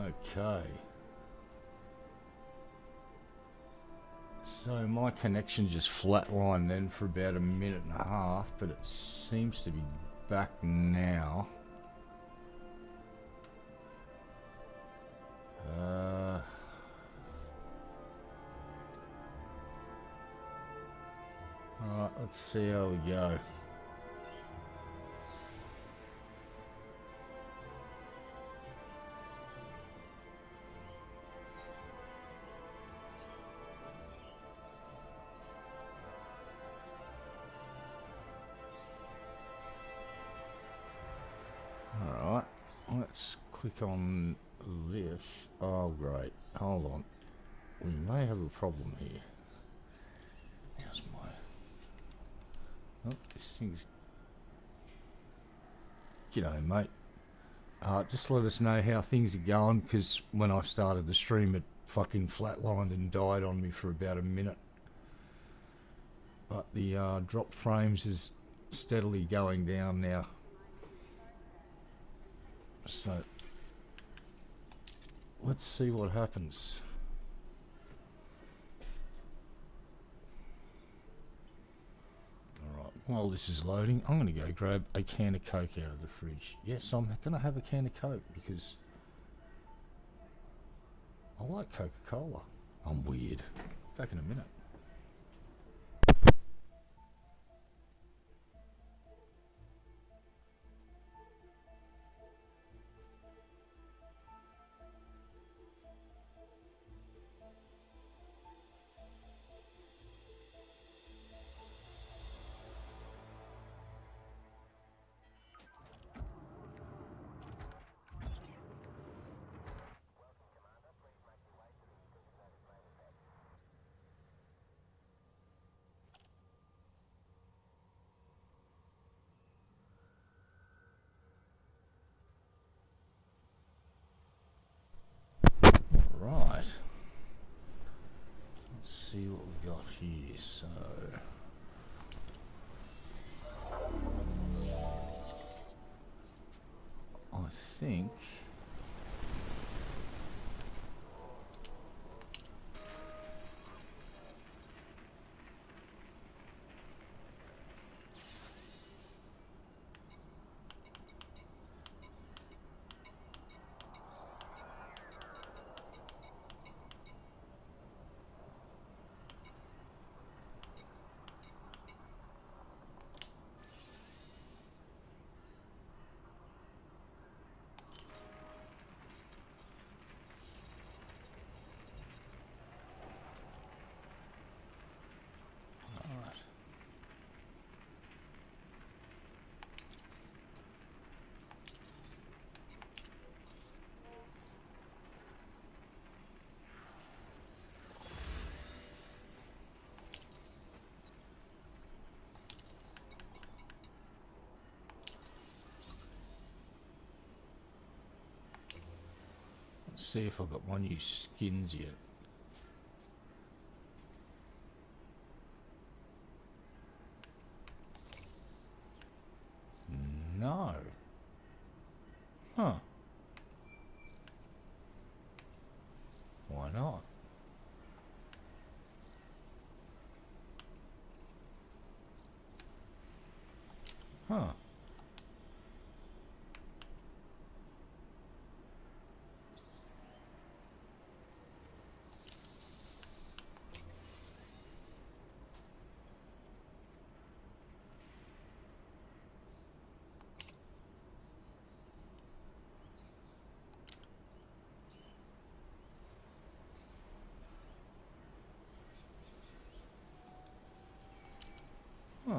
Okay. So my connection just flatlined then for about a minute and a half, but it seems to be back now. Alright, let's see how we go. Alright, let's click on this. Oh great, hold on. We may have a problem here. How's my... Oh, this thing's... G'day mate. Just let us know how things are going, because when I started the stream it fucking flatlined and died on me for about a minute. But the drop frames is steadily going down now. So let's see what happens. Alright, while this is loading, I'm going to go grab a can of Coke out of the fridge. Yes, I'm going to have a can of Coke because I like Coca-Cola. I'm weird. Back in a minute. Right. Let's see what we got here. So I think see if I've got one new skins yet. No. Huh. Why not? Huh. Huh.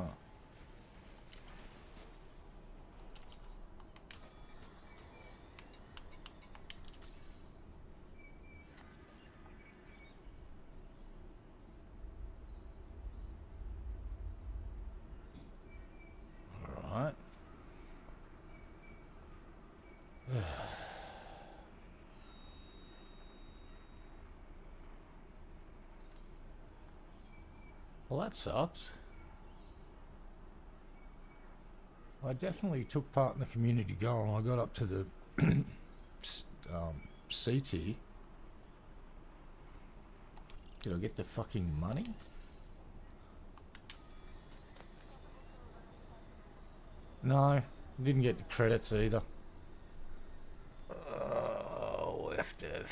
All right. Well, that sucks. I definitely took part in the community goal. I got up to the CT. Did I get the fucking money? No, didn't get the credits either. Oh, FDev.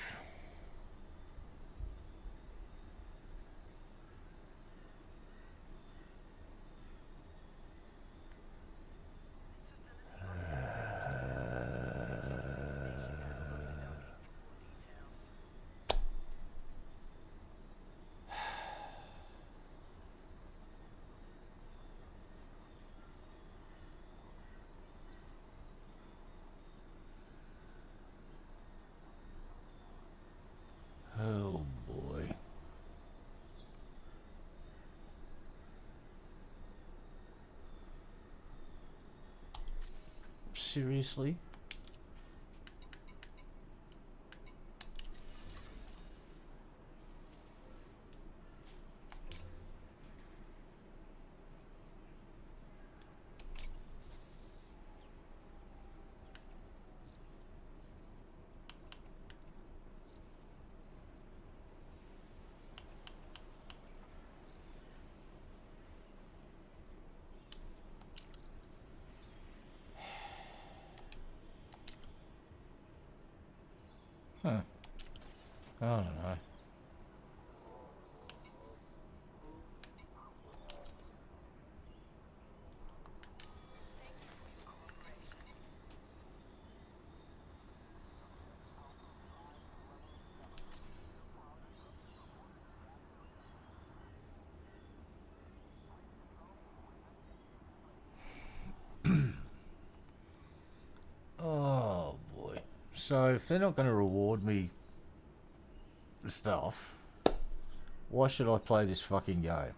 Oh boy. Seriously? Huh. I don't know. Oh boy. So if they're not going to reward me the stuff, why should I play this fucking game?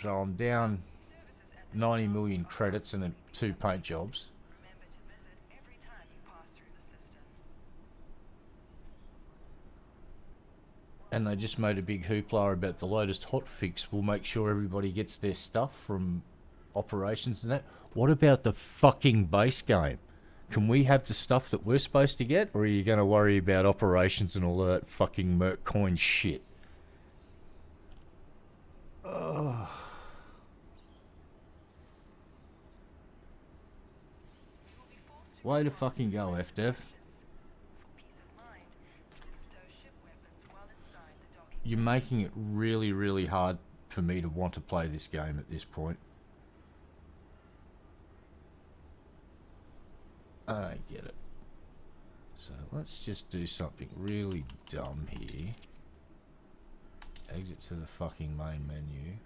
So I'm down 90 million credits and 2 paint jobs. And they just made a big hoopla about the latest hotfix will make sure everybody gets their stuff from operations and that. What about the fucking base game? Can we have the stuff that we're supposed to get, or are you going to worry about operations and all that fucking merc coin shit? Ugh. Way to fucking go, FDev. You're making it really, really hard for me to want to play this game at this point. I don't get it. So let's just do something really dumb here. Exit to the fucking main menu.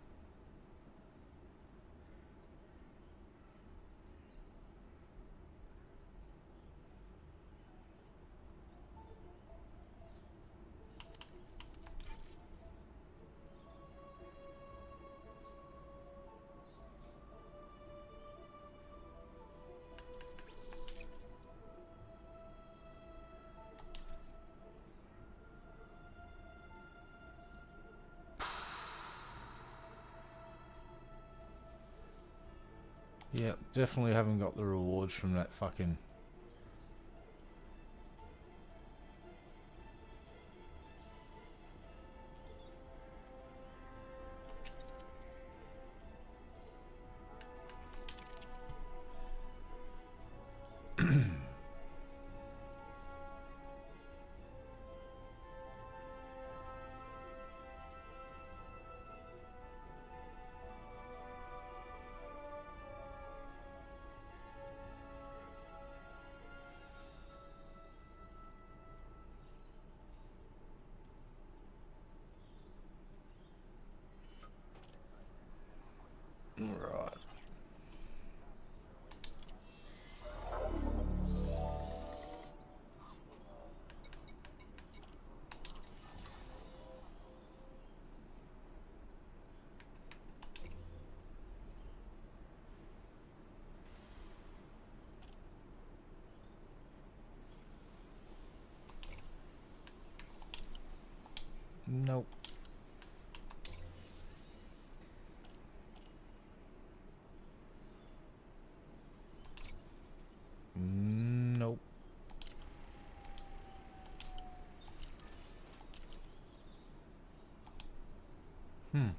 Yep, definitely haven't got the rewards from that fucking... Right. Nope. Nope. Hmm.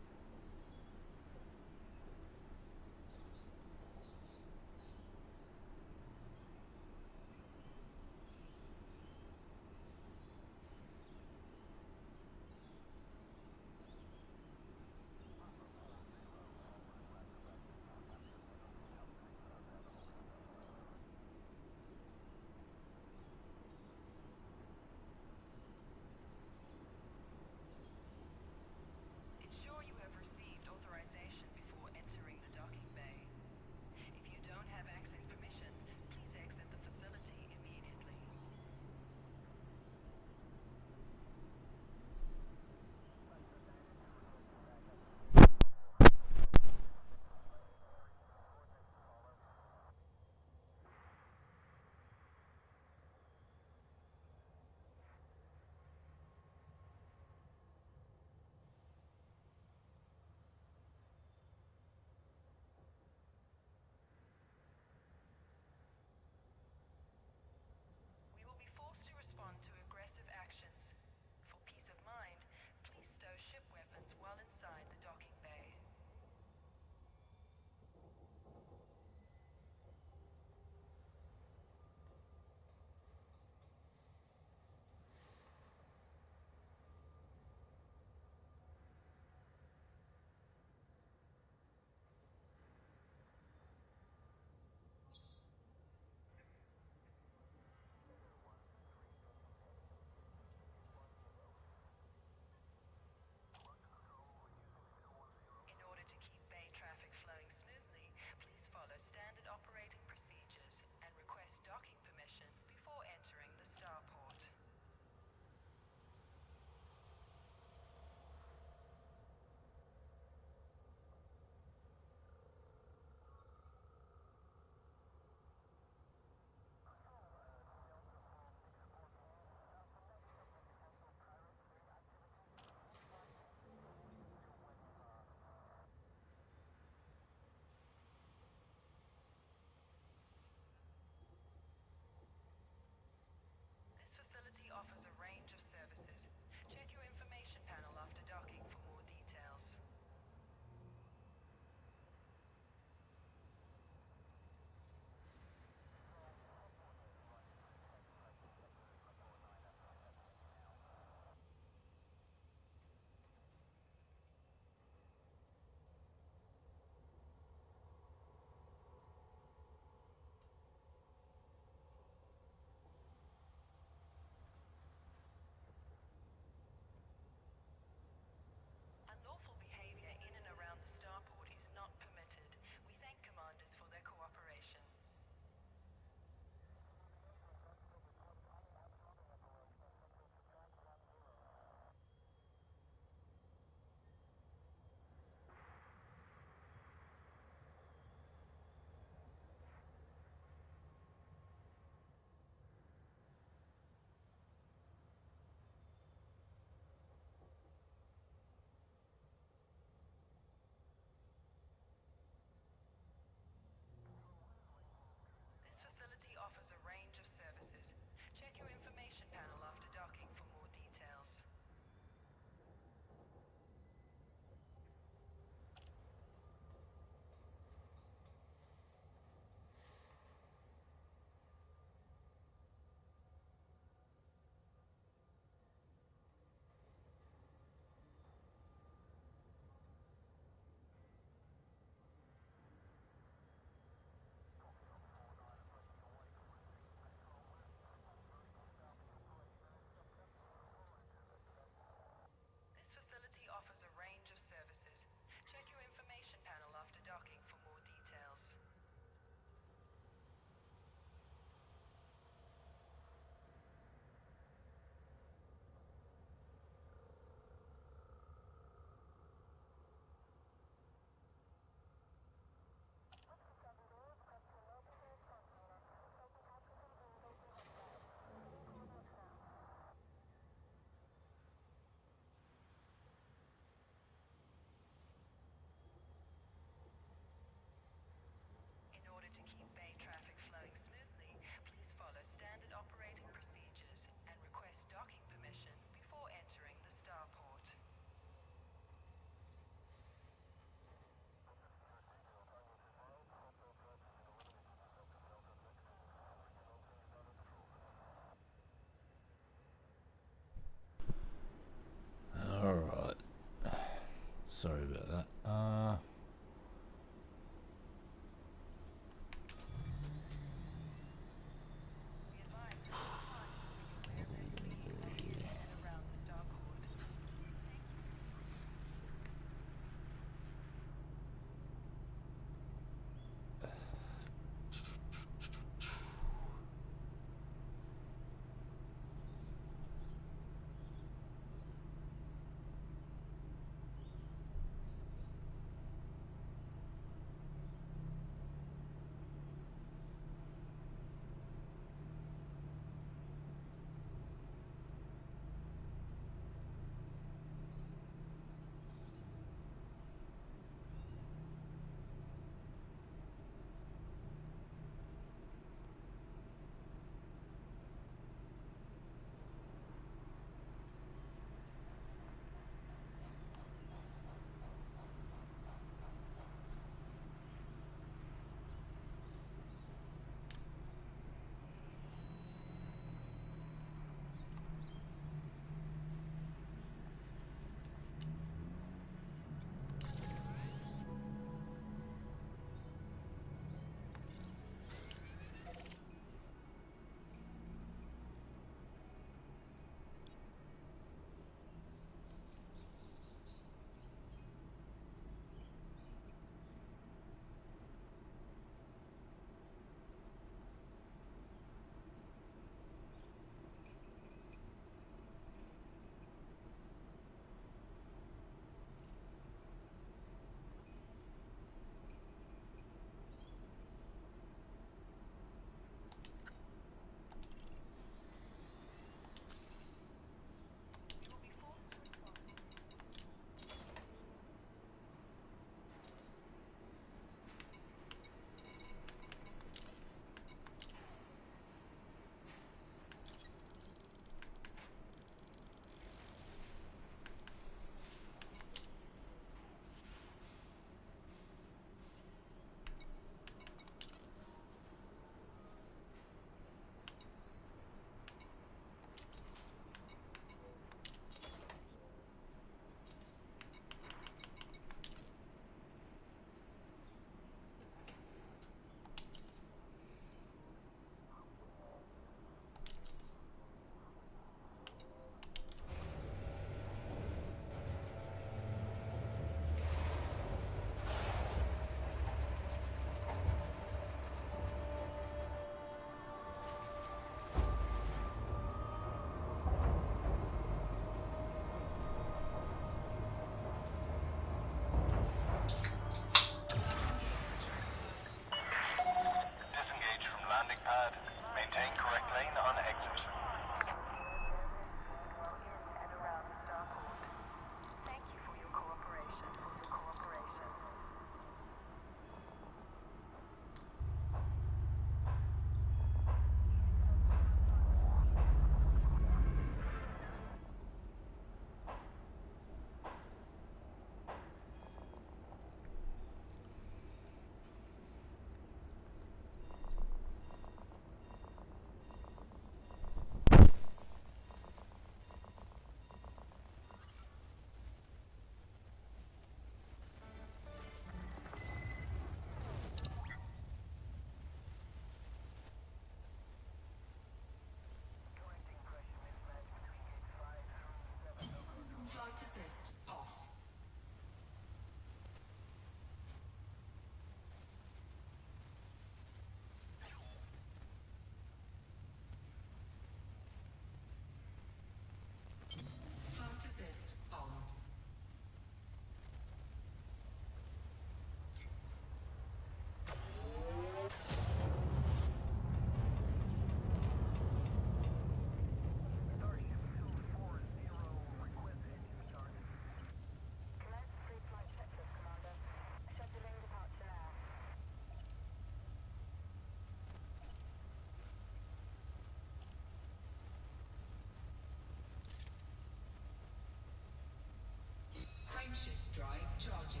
charging.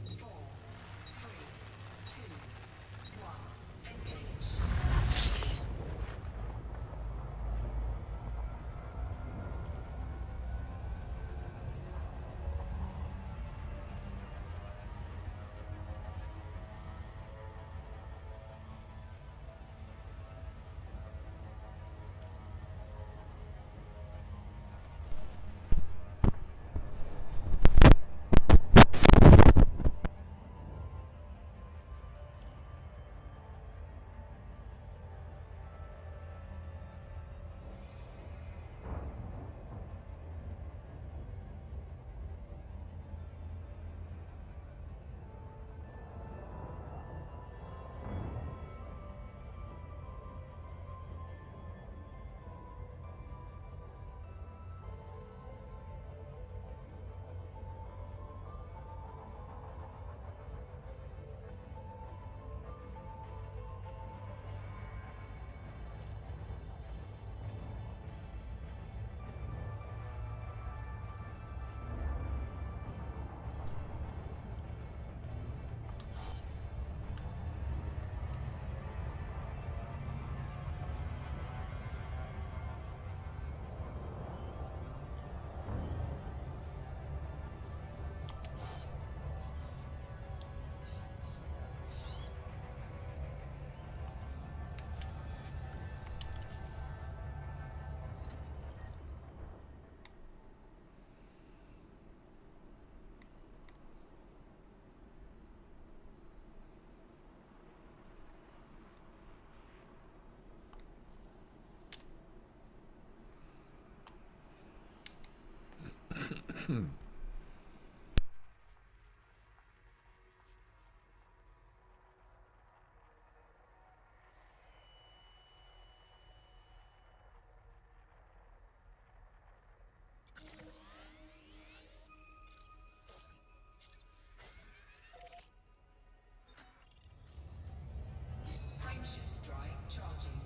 4, 3, 2, 1. Engage. Frameshift drive charging.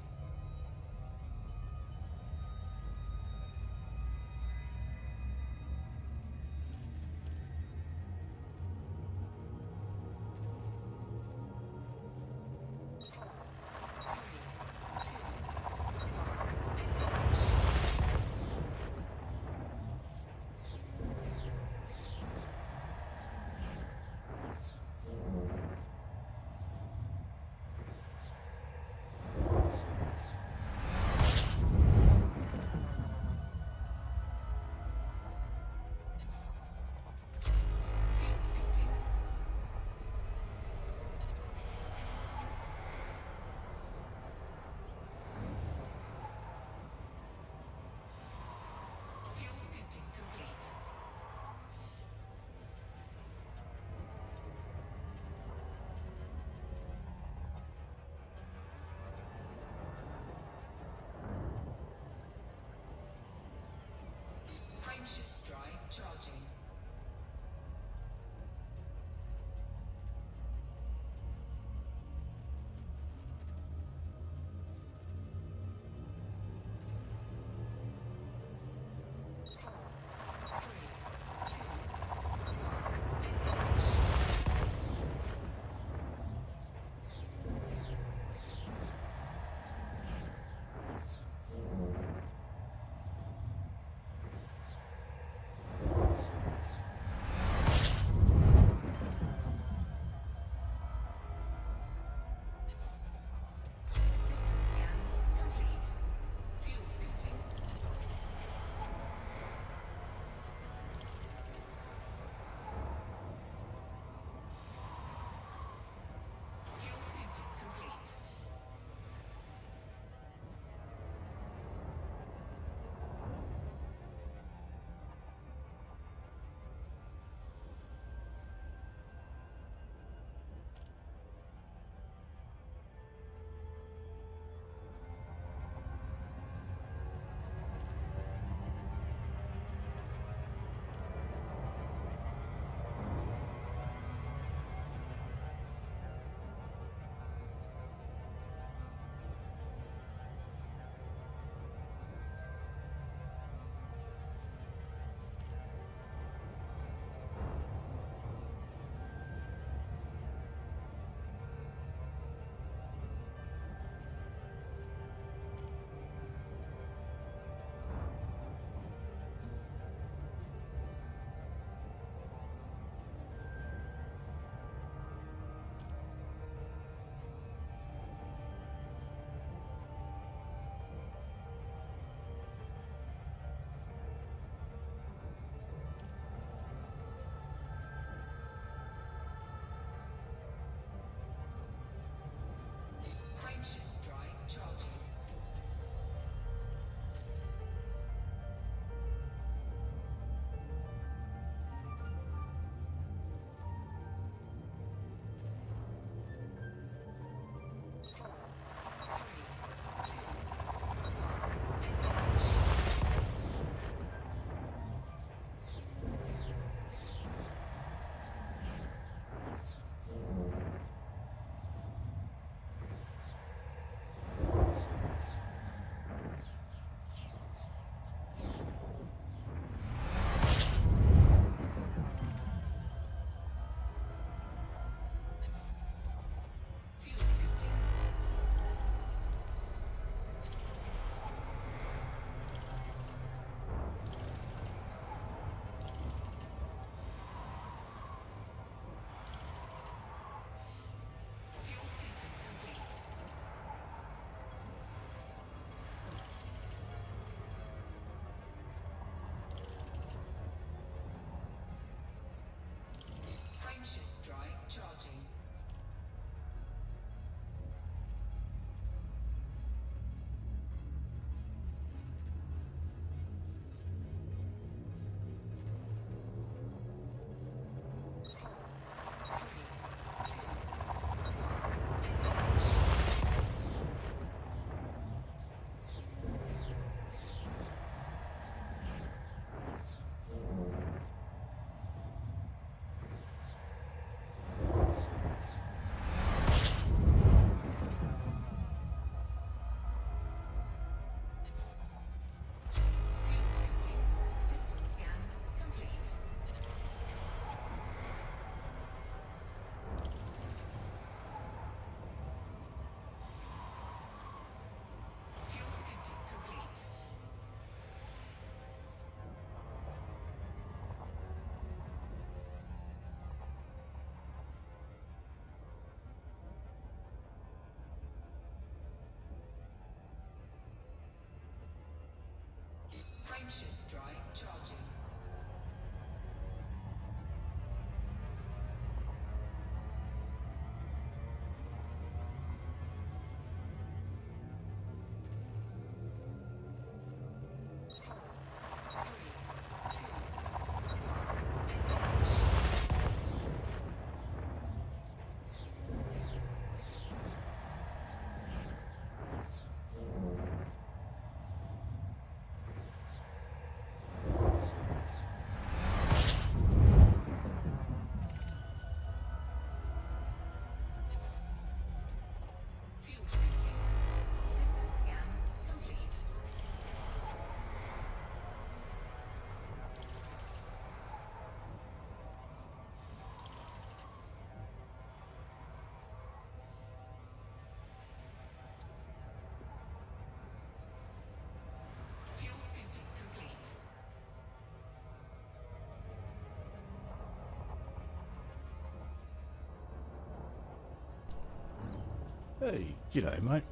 Hey, g'day, mate.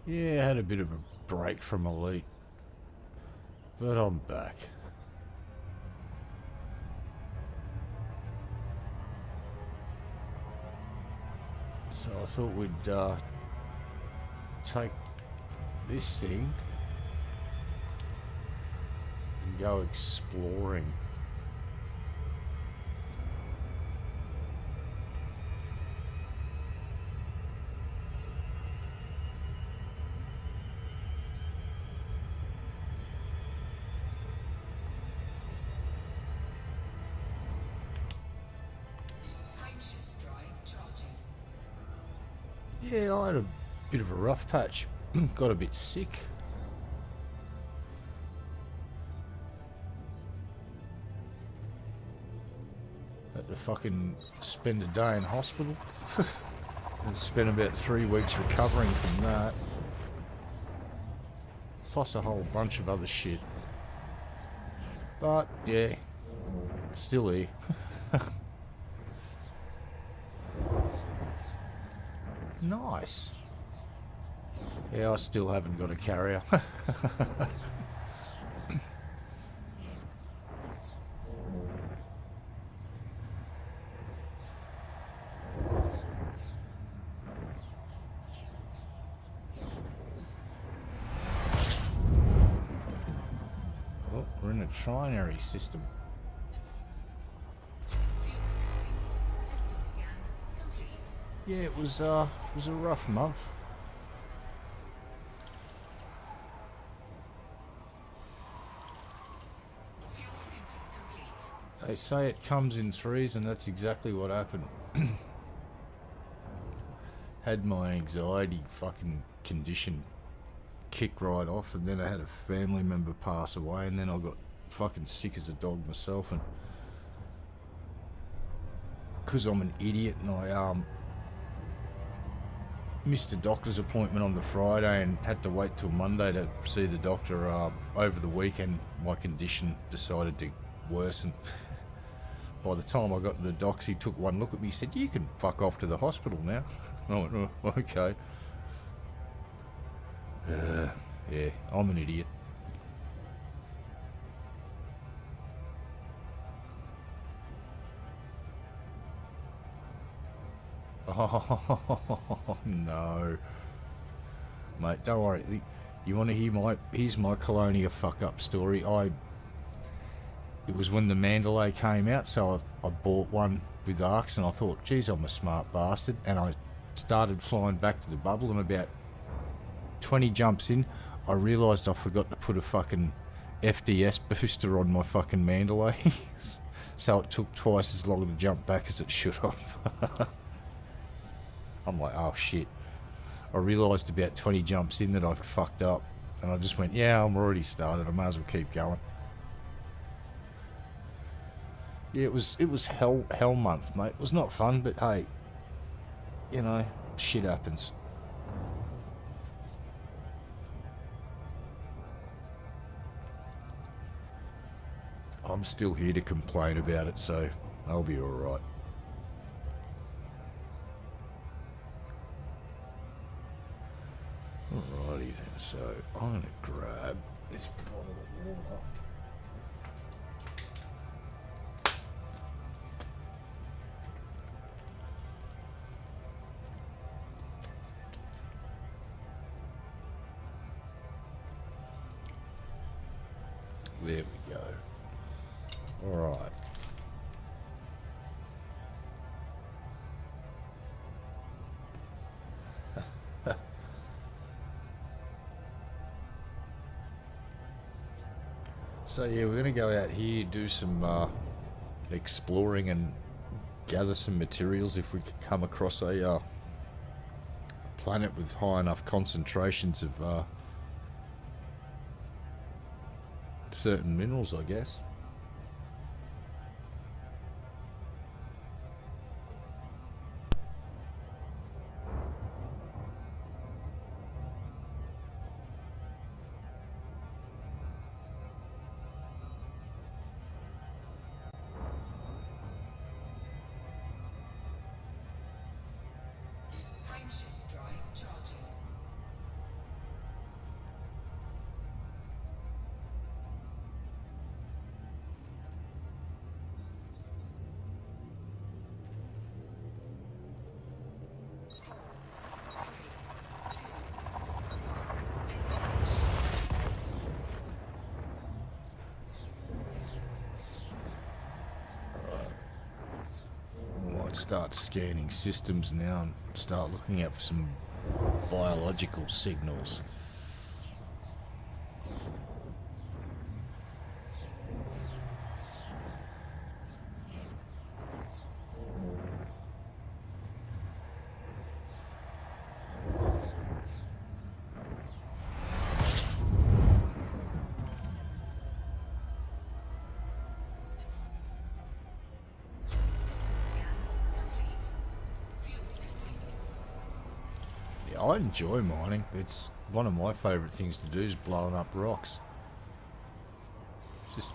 Yeah, I had a bit of a break from Elite, but I'm back. So I thought we'd take this thing and go exploring. Frameshift drive charging. Yeah, I had a bit of a rough patch. Got a bit sick. Had to fucking spend a day in hospital. And spent about 3 weeks recovering from that. Plus a whole bunch of other shit. But, yeah, still here. Nice. Yeah, I still haven't got a carrier. Oh, we're in a trinary system. Fuel scoping. System scan complete. Yeah, it was a rough month. Fuel scoping complete. They say it comes in threes, and that's exactly what happened. Had my anxiety fucking condition kick right off, and then I had a family member pass away, and then I got fucking sick as a dog myself, and because I'm an idiot, and I missed a doctor's appointment on the Friday and had to wait till Monday to see the doctor. Over the weekend, my condition decided to worsen. By the time I got to the docs, he took one look at me, he said, "You can fuck off to the hospital now." I went, "Oh, okay." Yeah, I'm an idiot. Oh, no. Mate, don't worry. You want to hear here's my Colonia fuck-up story. It was when the Mandalay came out, so I bought one with ARCs, and I thought, geez, I'm a smart bastard, and I started flying back to the bubble, and about 20 jumps in, I realised I forgot to put a fucking FDS booster on my fucking Mandalay, so it took twice as long to jump back as it should have. I'm like, oh shit. I realised about 20 jumps in that I'd fucked up, and I just went, yeah, I'm already started, I may as well keep going. Yeah, it was hell month, mate. It was not fun, but hey, you know, shit happens. I'm still here to complain about it, so I'll be alright. Alrighty then, so I'm gonna grab this bottle of water. There we go. Alright. So yeah, we're going to go out here, do some exploring and gather some materials if we could come across a planet with high enough concentrations of certain minerals, I guess. Frameshift drive charging. I might start scanning systems now and start looking out for some biological signals. System scan complete. Fuels complete. Yeah, I enjoy mining. It's one of my favourite things to do is blowing up rocks. It's just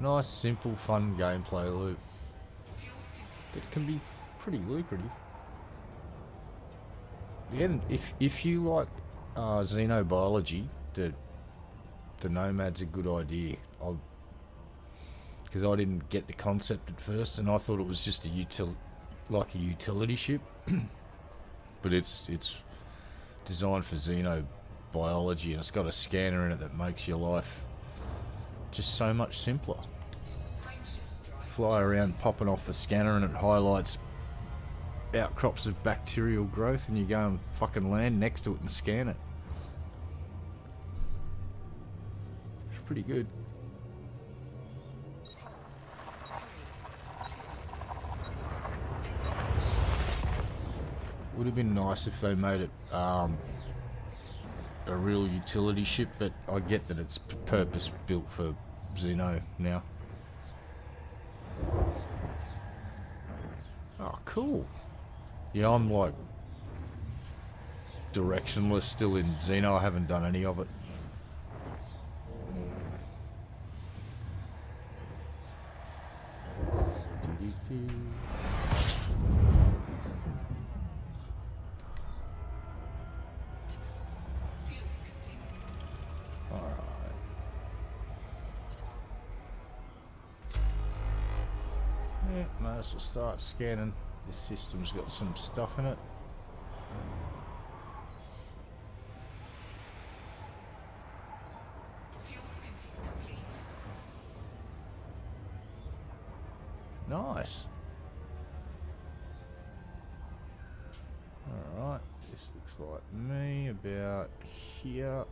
nice, simple, fun gameplay loop. Fuels complete. It can be pretty lucrative. Yeah, if you like xenobiology, the Nomad's a good idea. Because I didn't get the concept at first, and I thought it was just a utility ship. But it's designed for xenobiology, and it's got a scanner in it that makes your life just so much simpler. Frameshift drive. Fly around popping off the scanner, and it highlights outcrops of bacterial growth, and you go and fucking land next to it and scan it. It's pretty good. Would have been nice if they made it a real utility ship, but I get that it's purpose built for Xeno now. Oh, cool. Yeah, I'm like directionless still in Xeno. I haven't done any of it. Fuels complete. Alright. Yeah, might as well start scanning. This system's got some stuff in it. Fuels complete. Nice. Alright, this looks like me about here.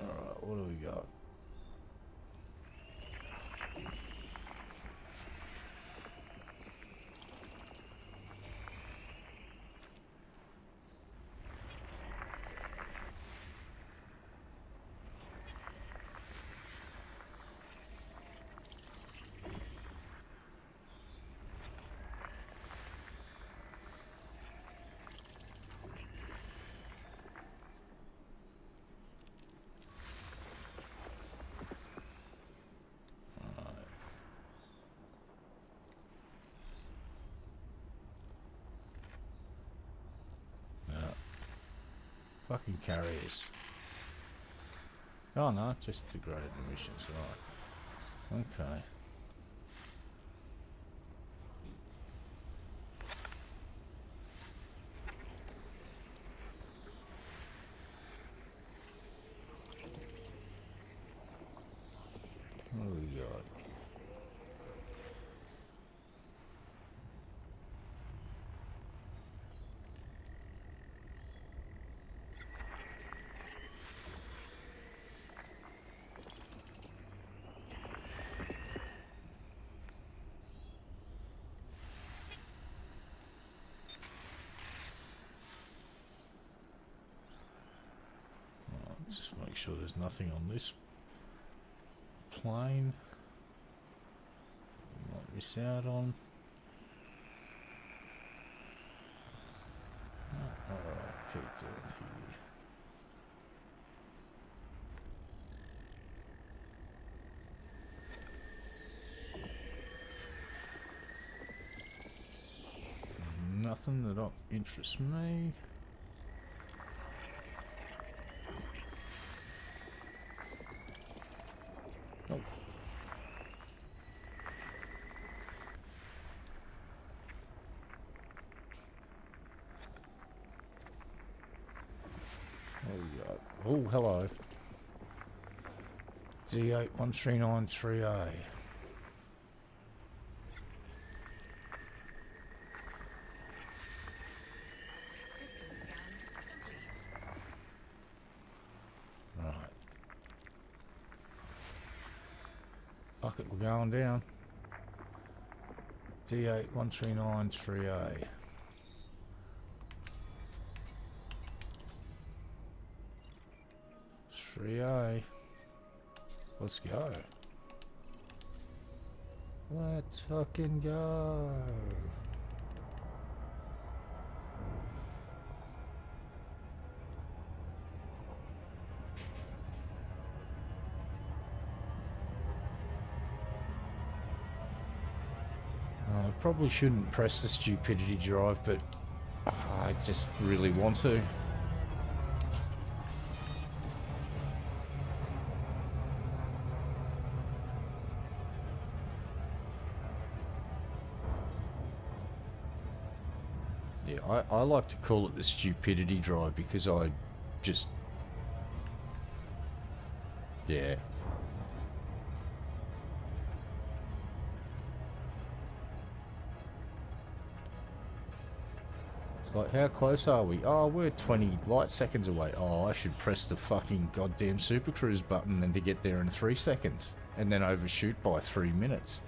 Alright, what do we got? Fucking carriers. Oh no, just degraded emissions, right. Okay. What do we got? Just make sure there's nothing on this plane. Might miss out on. Alright, keep doing here. nothing that interests me. Oh. Oh, hello. D8139-3A. System scan complete. Right. Fuck it, we're going down. D8139-3A. 3A. Let's go. Let's fucking go. I probably shouldn't press the stupidity drive, but I just really want to. Yeah, I like to call it the stupidity drive because I just... yeah. It's like, how close are we? Oh, we're 20 light seconds away. Oh, I should press the fucking goddamn Super Cruise button and to get there in 3 seconds. And then overshoot by 3 minutes.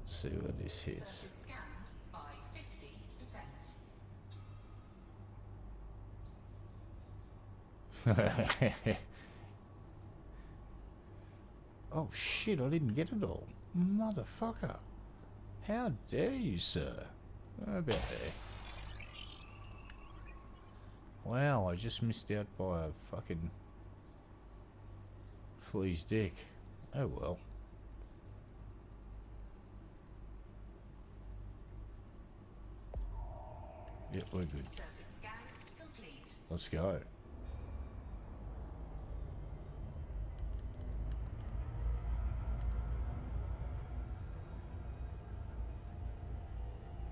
Let's see what this hits. Surface scanned by 50%. Oh shit, I didn't get it all. Motherfucker. How dare you, sir? About there. Wow, I just missed out by a fucking flea's dick. Oh well. Yep, we're good. Surface scan complete. Let's go.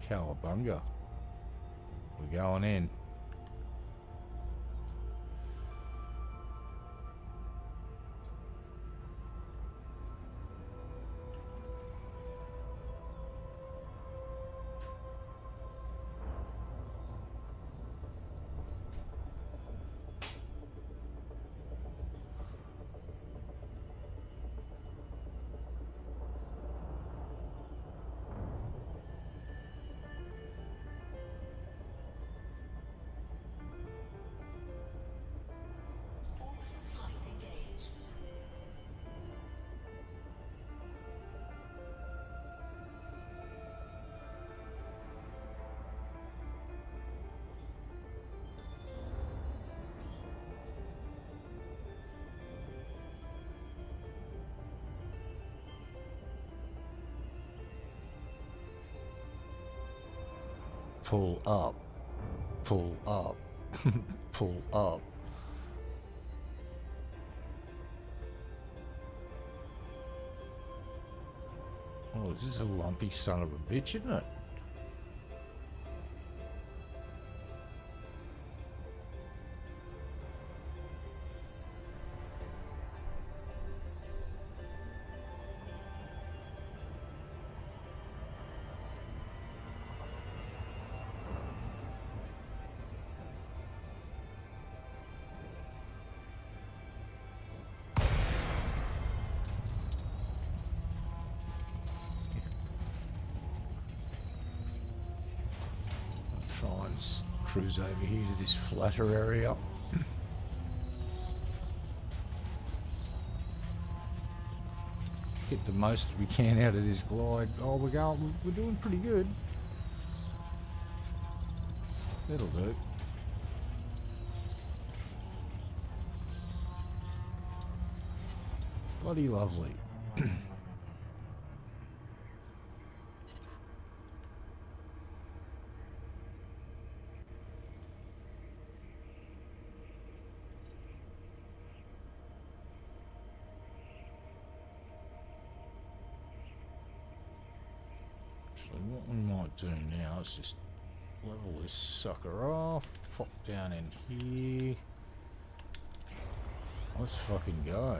Cowabunga. We're going in. Orbital flight engaged. Pull up. Pull up. Pull up. Oh, this is a lumpy son of a bitch, isn't it? try and cruise over here to this flatter area. Get the most we can out of this glide. Oh, we're doing pretty good. That'll do. Bloody lovely. So what we might do now is just level this sucker off, pop down in here. Let's fucking go.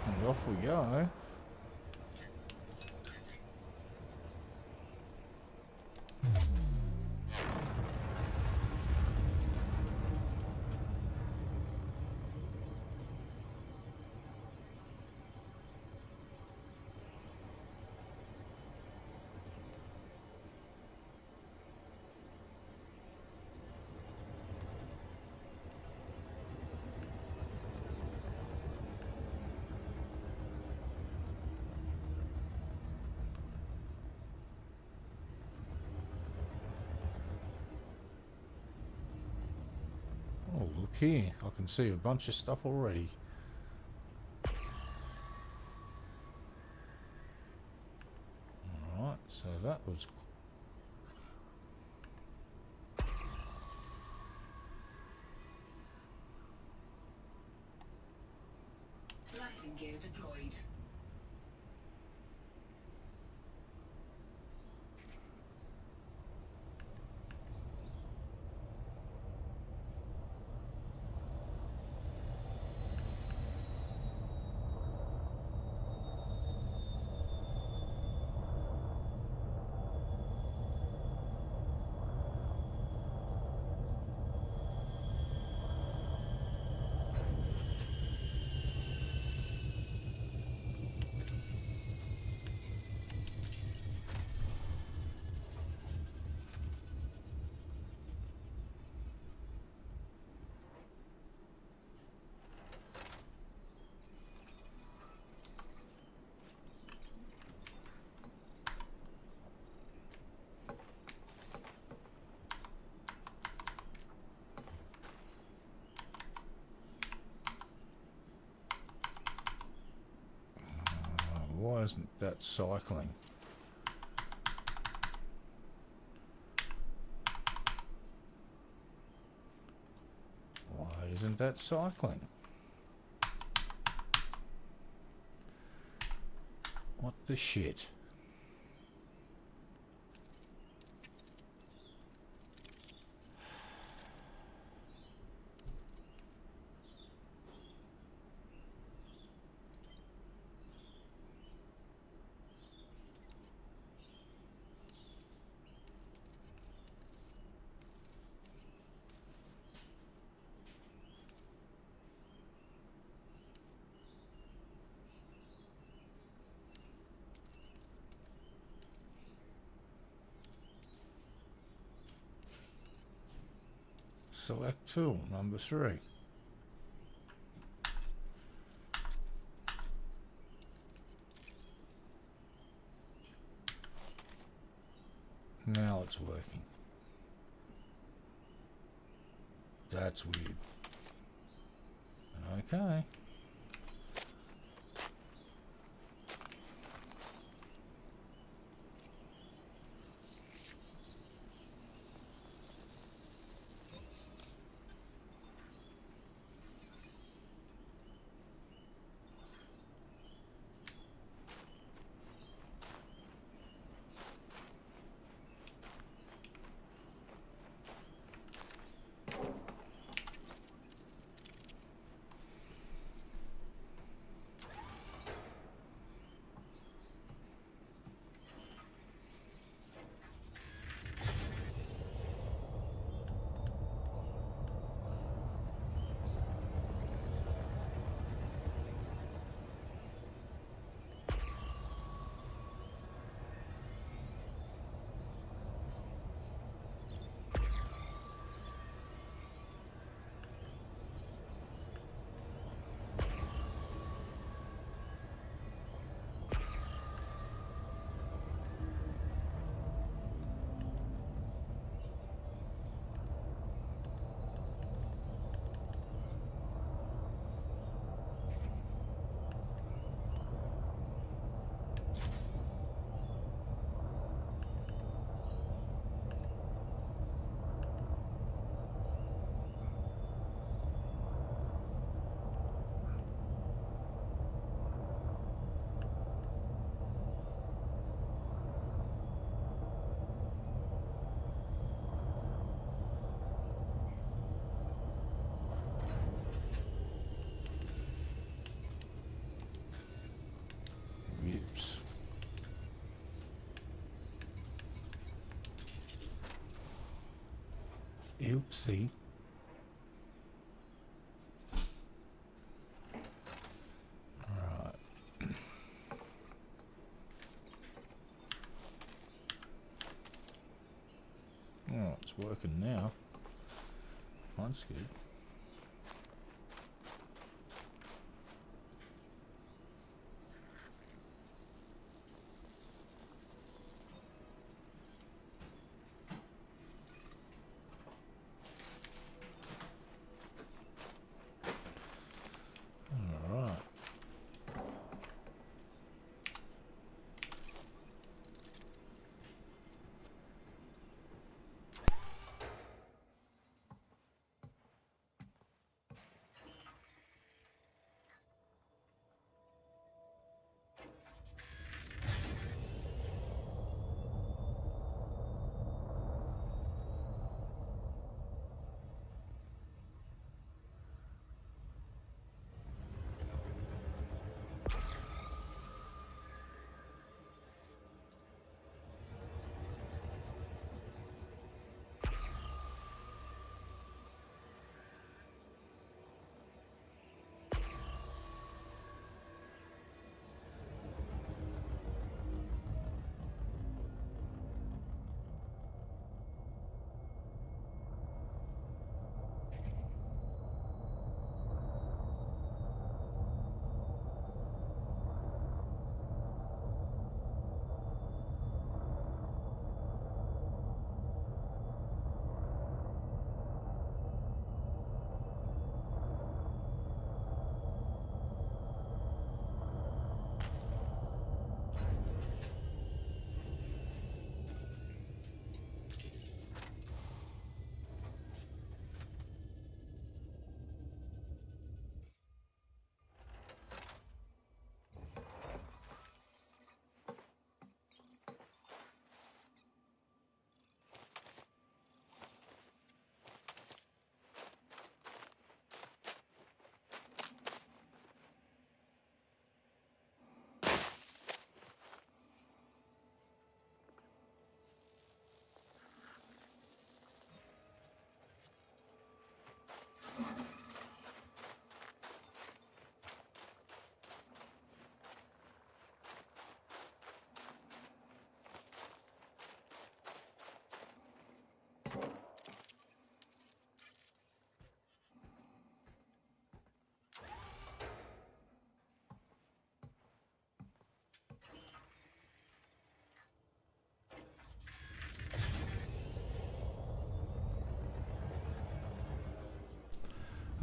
And off we go. Oh, look here. I can see a bunch of stuff already. Alright, so that was... Lighting gear deployed. Why isn't that cycling? Why isn't that cycling? What the shit? Select tool, number 3. Now it's working. That's weird. Okay. Oopsie. Alright. Oh, it's working now. That's good. Alright.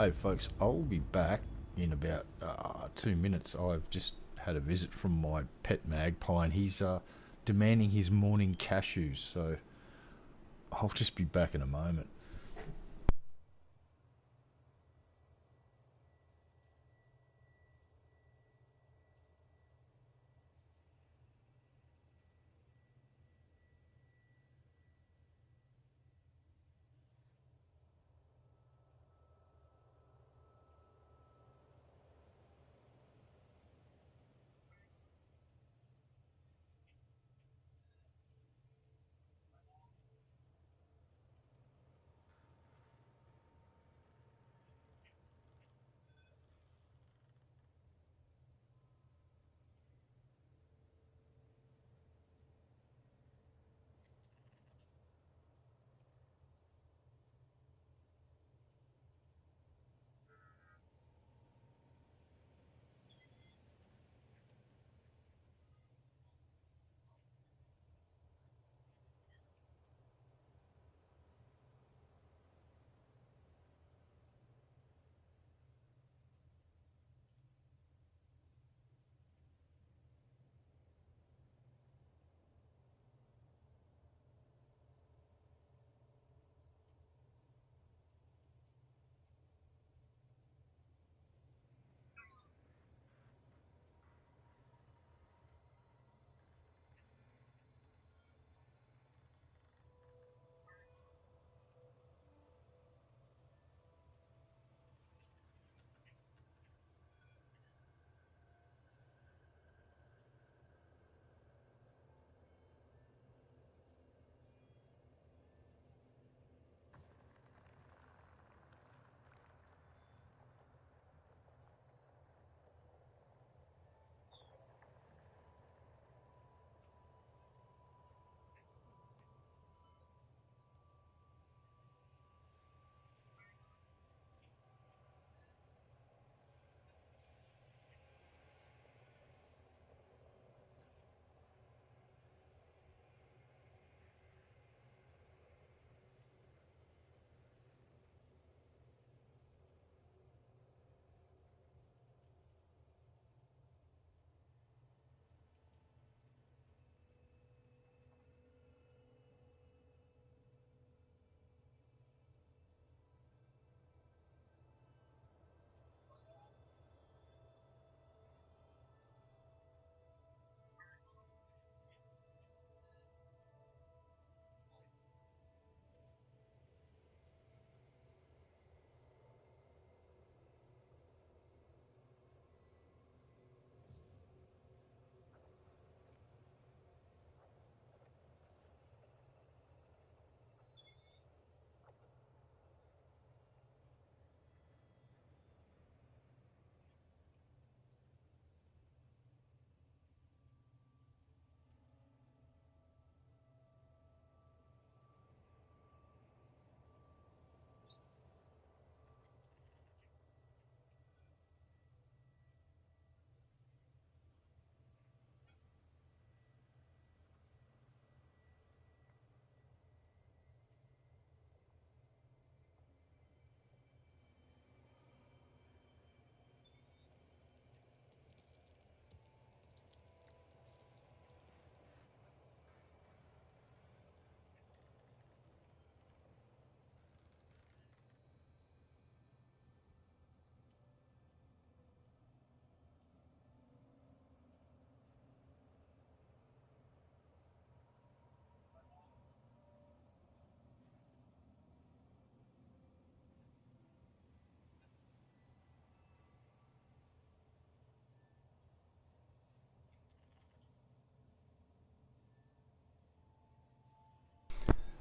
Hey folks, I'll be back in about 2 minutes. I've just had a visit from my pet magpie and he's demanding his morning cashews, so I'll just be back in a moment.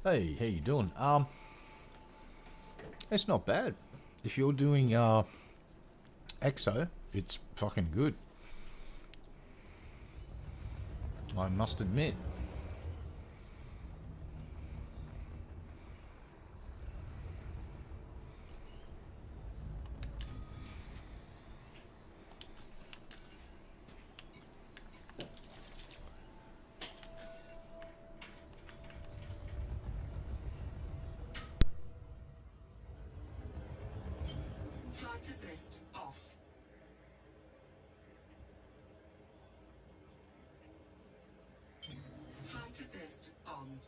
Hey, how you doing? It's not bad. If you're doing EXO, it's fucking good. I must admit. Flight assist off. Flight assist on.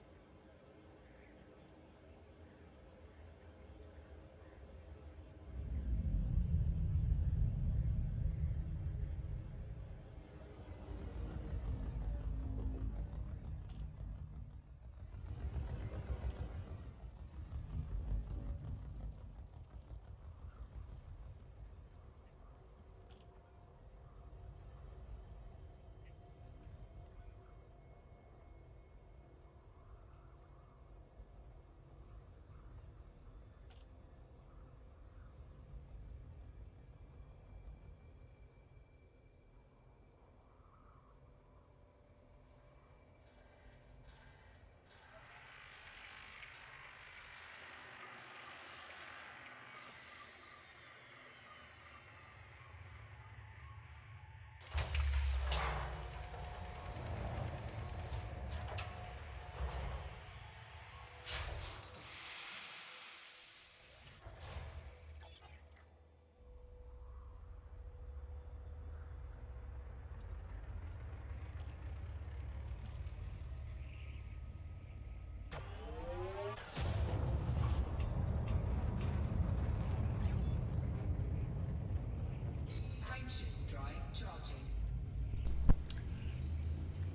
Frameshift drive charging.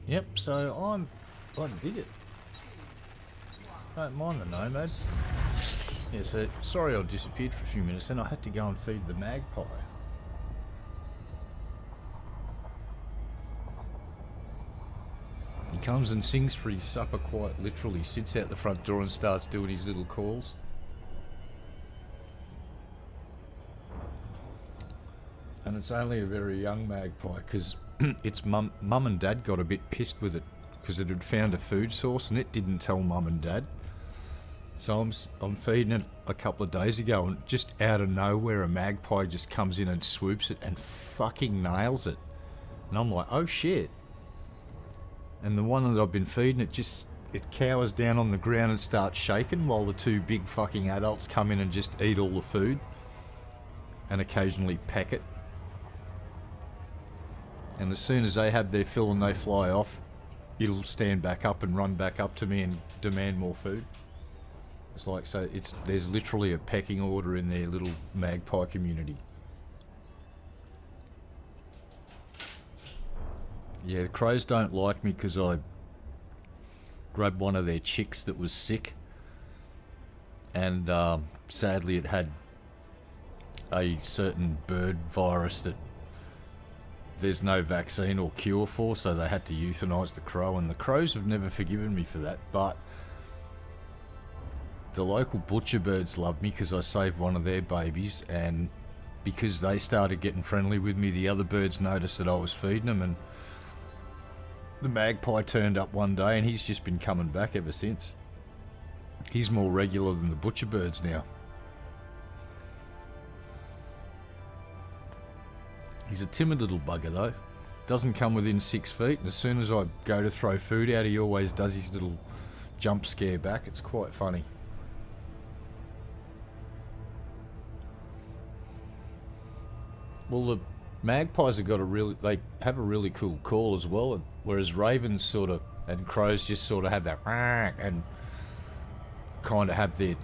Yep, so I dig it. Don't mind the nomad. Yeah, so sorry I disappeared for a few minutes, then I had to go and feed the magpie. He comes and sings for his supper quite literally, sits out the front door and starts doing his little calls. And it's only a very young magpie because its mum and dad got a bit pissed with it because it had found a food source and it didn't tell mum and dad. So I'm feeding it a couple of days ago and just out of nowhere a magpie just comes in and swoops it and fucking nails it. And I'm like, oh shit. And the one that I've been feeding it cowers down on the ground and starts shaking while the two big fucking adults come in and just eat all the food and occasionally peck it. And as soon as they have their fill and they fly off, it'll stand back up and run back up to me and demand more food. It's like, so there's literally a pecking order in their little magpie community. Yeah, the crows don't like me because I grabbed one of their chicks that was sick. And sadly it had a certain bird virus that there's no vaccine or cure for, so they had to euthanize the crow, and the crows have never forgiven me for that, but the local butcher birds loved me because I saved one of their babies, and because they started getting friendly with me, the other birds noticed that I was feeding them, and the magpie turned up one day and he's just been coming back ever since. He's more regular than the butcher birds now. He's a timid little bugger though. Doesn't come within 6 feet, and as soon as I go to throw food out, he always does his little jump scare back. It's quite funny. Well, the magpies have got they have a really cool call as well, whereas ravens sort of, and crows just sort of have that and kind of have their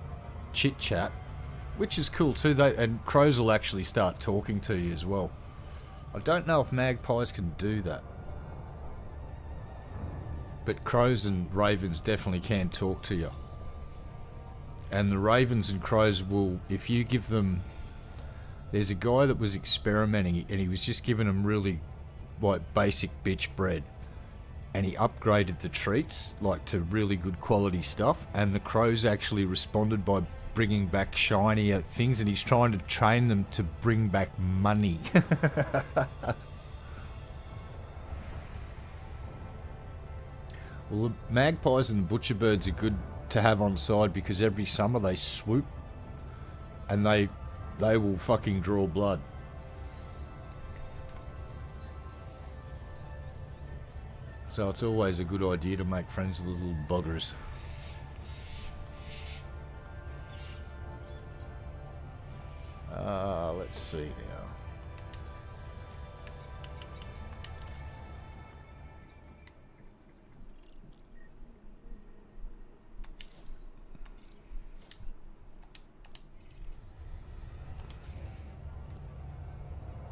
chit chat, which is cool too. And crows will actually start talking to you as well. I don't know if magpies can do that, but crows and ravens definitely can talk to you. And the ravens and crows will, if you give them, there's a guy that was experimenting and he was just giving them really like basic bitch bread, and he upgraded the treats like to really good quality stuff, and the crows actually responded by bringing back shinier things, and he's trying to train them to bring back money. Well, the magpies and the butcherbirds are good to have on side because every summer they swoop and they will fucking draw blood. So it's always a good idea to make friends with the little buggers. Let's see now.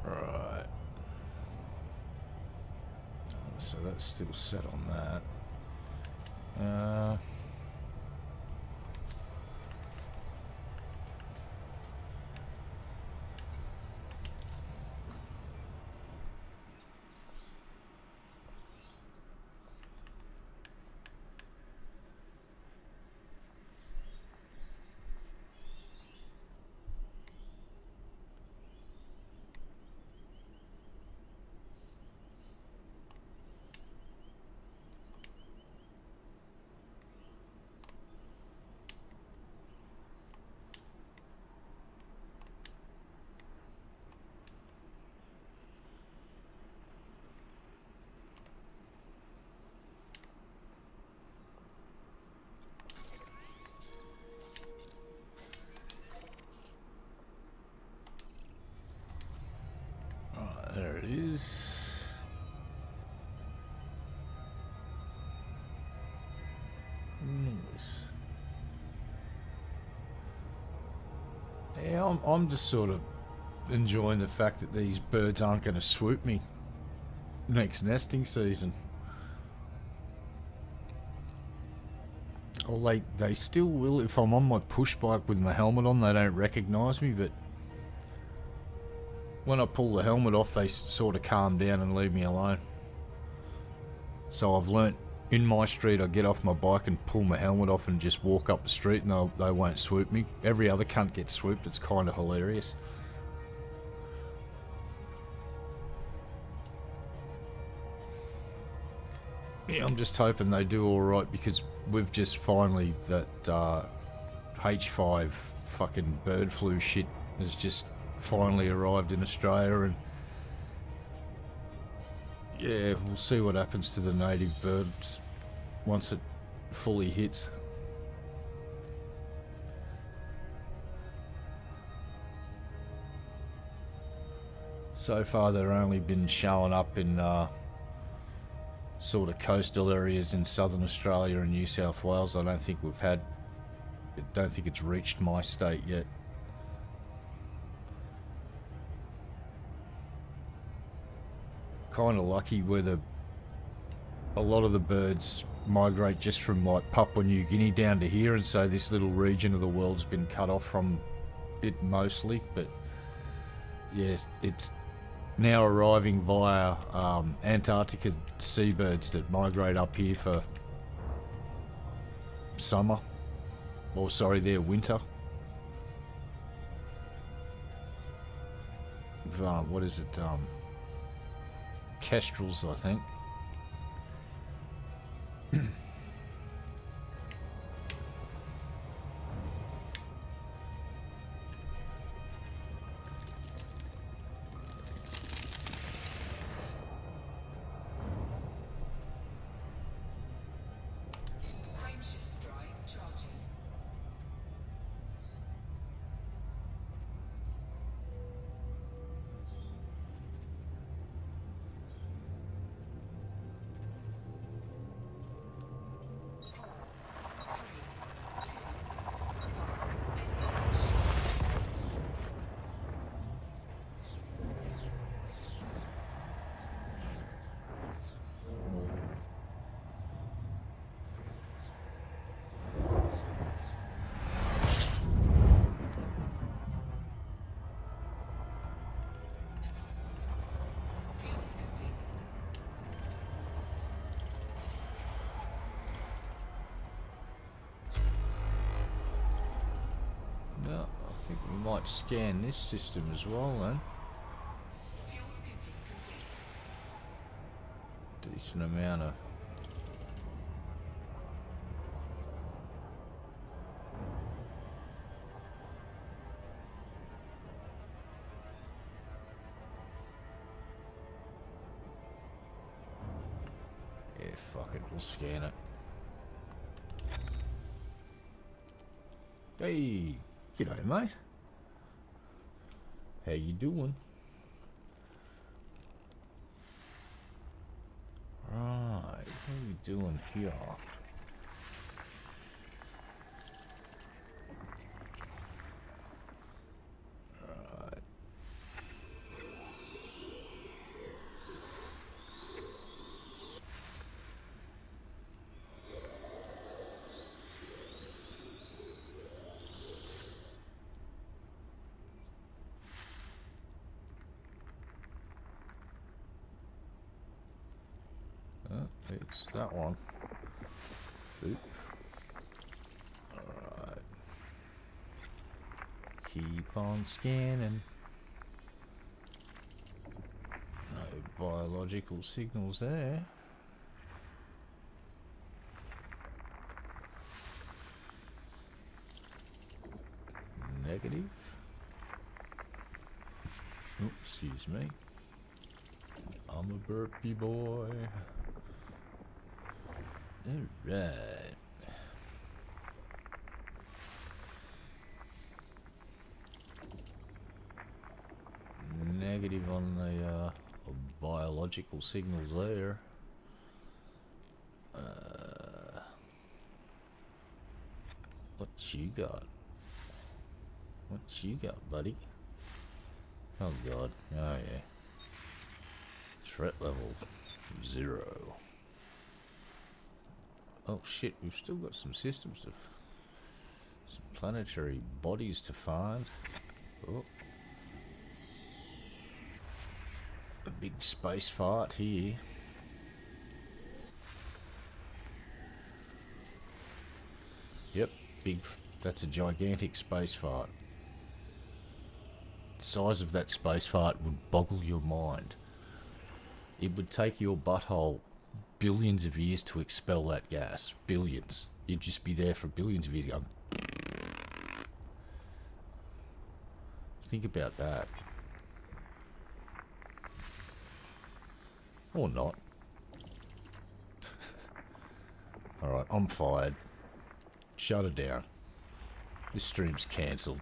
Right. So that's still set on that. There it is. Nice. Yeah, I'm just sort of enjoying the fact that these birds aren't going to swoop me next nesting season. Or they still will. If I'm on my push bike with my helmet on, they don't recognise me, but when I pull the helmet off, they sort of calm down and leave me alone. So I've learnt, in my street, I get off my bike and pull my helmet off and just walk up the street and they won't swoop me. Every other cunt gets swooped. It's kind of hilarious. Yeah, I'm just hoping they do alright because we've just finally, that H5 fucking bird flu shit has just finally arrived in Australia, and yeah, we'll see what happens to the native birds once it fully hits. So far they've only been showing up in sort of coastal areas in southern Australia and New South Wales. I don't think it's reached my state yet. Kind of lucky where a lot of the birds migrate just from like Papua New Guinea down to here, and so this little region of the world's been cut off from it mostly. But yes, it's now arriving via Antarctica seabirds that migrate up here for summer, or sorry, their winter. What is it? Kestrels, I think. Frameshift drive charging. We might scan this system as well then. Fuel scooping complete. Decent amount of... Yeah, fuck it, we'll scan it. Hey, g'day mate. How you doing? Right, what are we doing here? Right. It's that one. Oop. Alright. Keep on scanning. No biological signals there. Negative. Oops, excuse me. I'm a burpy boy. Alright. Negative on the biological signals there. What you got? What you got, buddy? Oh god. Oh yeah. Threat level 0. Oh shit, we've still got some systems to... some planetary bodies to find. Oh. A big space fart here. Yep, big... that's a gigantic space fart. The size of that space fart would boggle your mind. It would take your butthole billions of years to expel that gas. Billions. You'd just be there for billions of years going... Think about that. Or not. Alright, I'm fired. Shut it down. This stream's cancelled.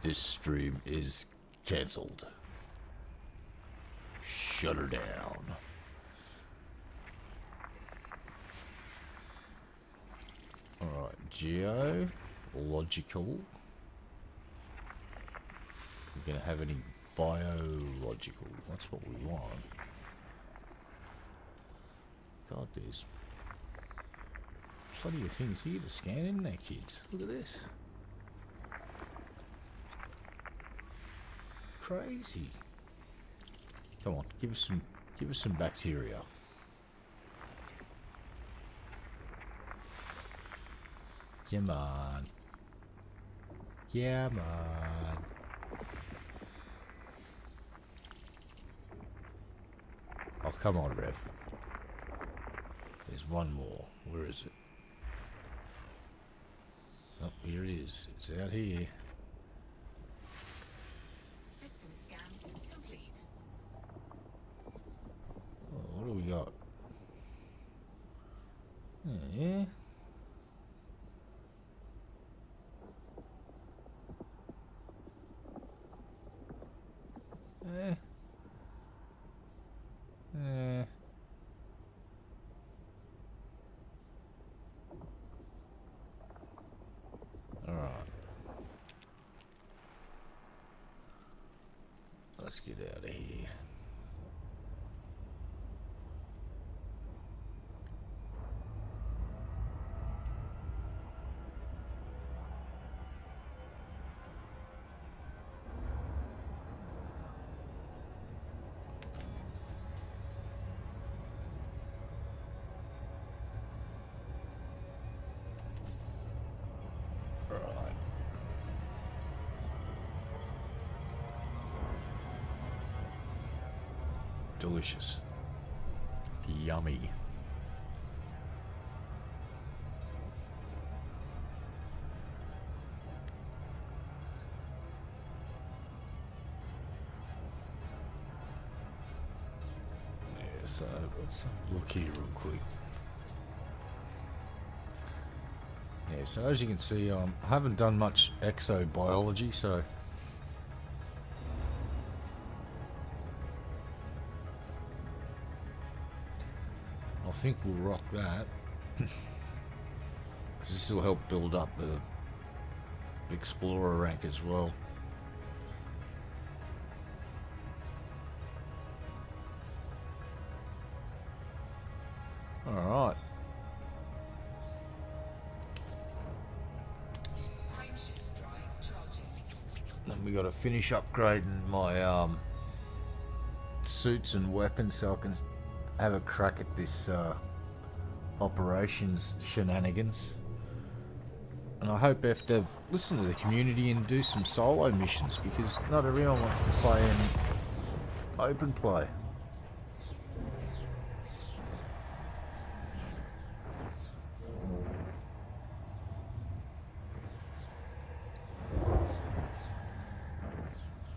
This stream is cancelled. Shut her down. Alright, geological. We're gonna have any biological. That's what we want. God, there's plenty of things here to scan, isn't there, kids? Look at this. Crazy. Come on, give us some bacteria. Come on. Come on. Oh, come on, Rev. There's one more. Where is it? Oh, here it is. It's out here. System scan complete. Oh, what do we got? Yeah. Eh. Eh. Alright. Let's get out of here. delicious. Yummy. Yeah, so let's have a look here real quick. Yeah, so as you can see, I haven't done much exobiology, so I think we'll rock that. This will help build up the explorer rank as well. Alright. Then we got to finish upgrading my suits and weapons so I can have a crack at this operations shenanigans. And I hope if they've listened to the community and do some solo missions, because not everyone wants to play in open play.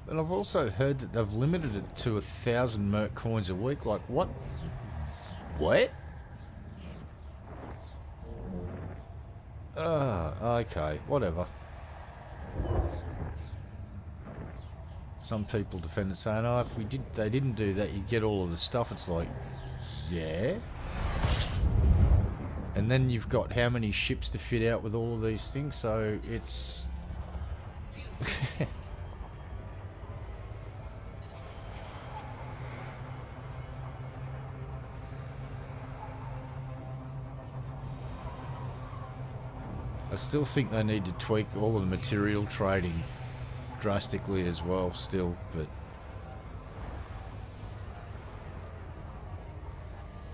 And I've also heard that they've limited it to 1,000 merc coins a week. Like, what? What? Okay, whatever. Some people defend it saying, oh, if they didn't do that, you'd get all of the stuff. It's like, yeah. And then you've got how many ships to fit out with all of these things, so it's... I still think they need to tweak all of the material trading drastically as well still, but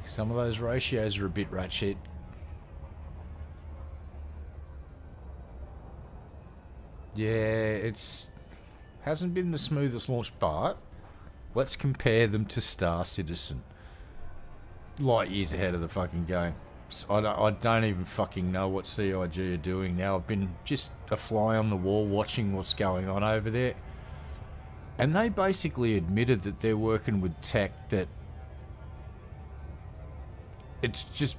some of those ratios are a bit ratchet. Yeah, it's hasn't been the smoothest launch, but let's compare them to Star Citizen. Light years ahead of the fucking game. I don't even fucking know what CIG are doing now. I've been just a fly on the wall watching what's going on over there. And they basically admitted that they're working with tech that it's just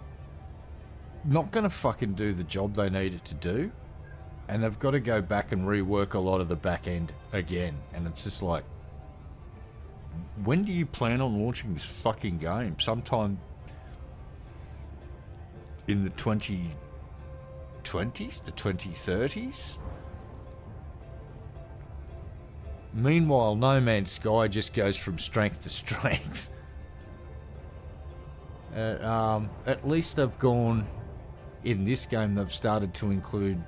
not going to fucking do the job they need it to do. And they've got to go back and rework a lot of the back end again. And it's just like, when do you plan on launching this fucking game? Sometime in the 2020s, the 2030s? Meanwhile, No Man's Sky just goes from strength to strength. At least they've gone, in this game, they've started to include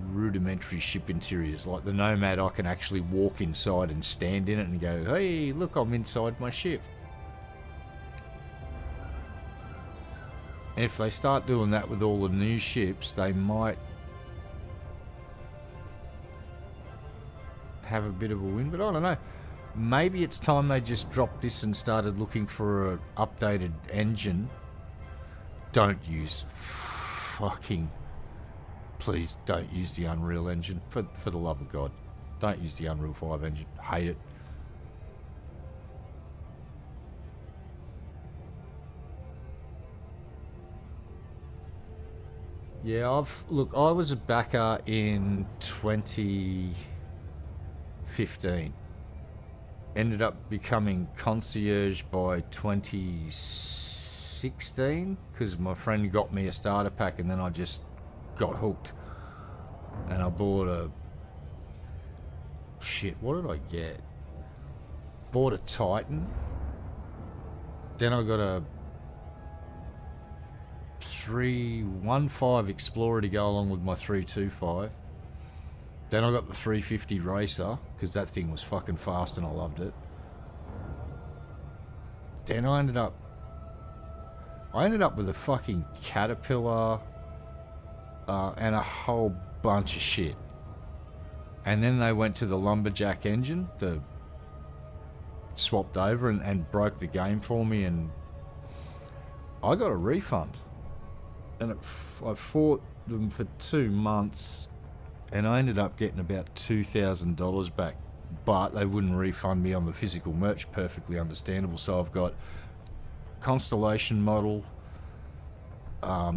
rudimentary ship interiors. Like the Nomad, I can actually walk inside and stand in it and go, hey, look, I'm inside my ship. And if they start doing that with all the new ships, they might have a bit of a win, but I don't know. Maybe it's time they just dropped this and started looking for an updated engine. Don't use fucking... Please don't use the Unreal Engine. For the love of God. Don't use the Unreal 5 engine. Hate it. Yeah, look, I was a backer in 2015. Ended up becoming concierge by 2016 because my friend got me a starter pack and then I just got hooked. And I bought a... Shit, what did I get? Bought a Titan. Then I got a 315 Explorer to go along with my 325. Then I got the 350 Racer because that thing was fucking fast and I loved it. Then I ended up with a fucking Caterpillar and a whole bunch of shit. And then they went to the Lumberjack engine, the swapped over and broke the game for me, and I got a refund. And I fought them for 2 months, and I ended up getting about $2,000 back, but they wouldn't refund me on the physical merch. Perfectly understandable. So I've got Constellation model,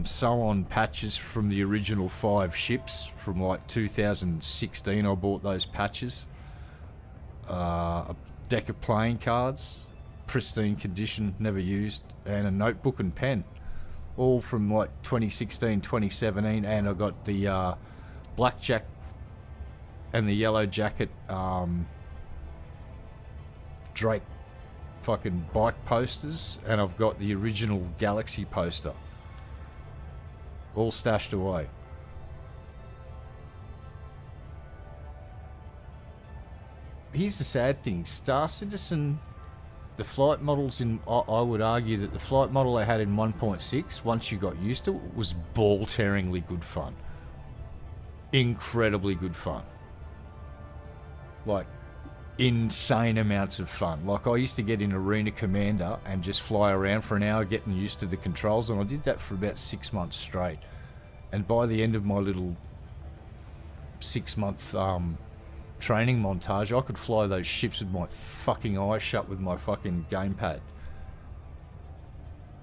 sew-on patches from the original 5 ships from like 2016. I bought those patches. A deck of playing cards, pristine condition, never used, and a notebook and pen, all from like 2016, 2017. And I got the blackjack and the yellow jacket Drake fucking bike posters, and I've got the original Galaxy poster, all stashed away. Here's the sad thing, Star Citizen, the flight models in, I would argue that the flight model I had in 1.6, once you got used to it, was ball-tearingly good fun. Incredibly good fun. Like, insane amounts of fun. Like, I used to get in Arena Commander and just fly around for an hour getting used to the controls, and I did that for about 6 months straight. And by the end of my little 6-month training montage, I could fly those ships with my fucking eyes shut with my fucking gamepad. It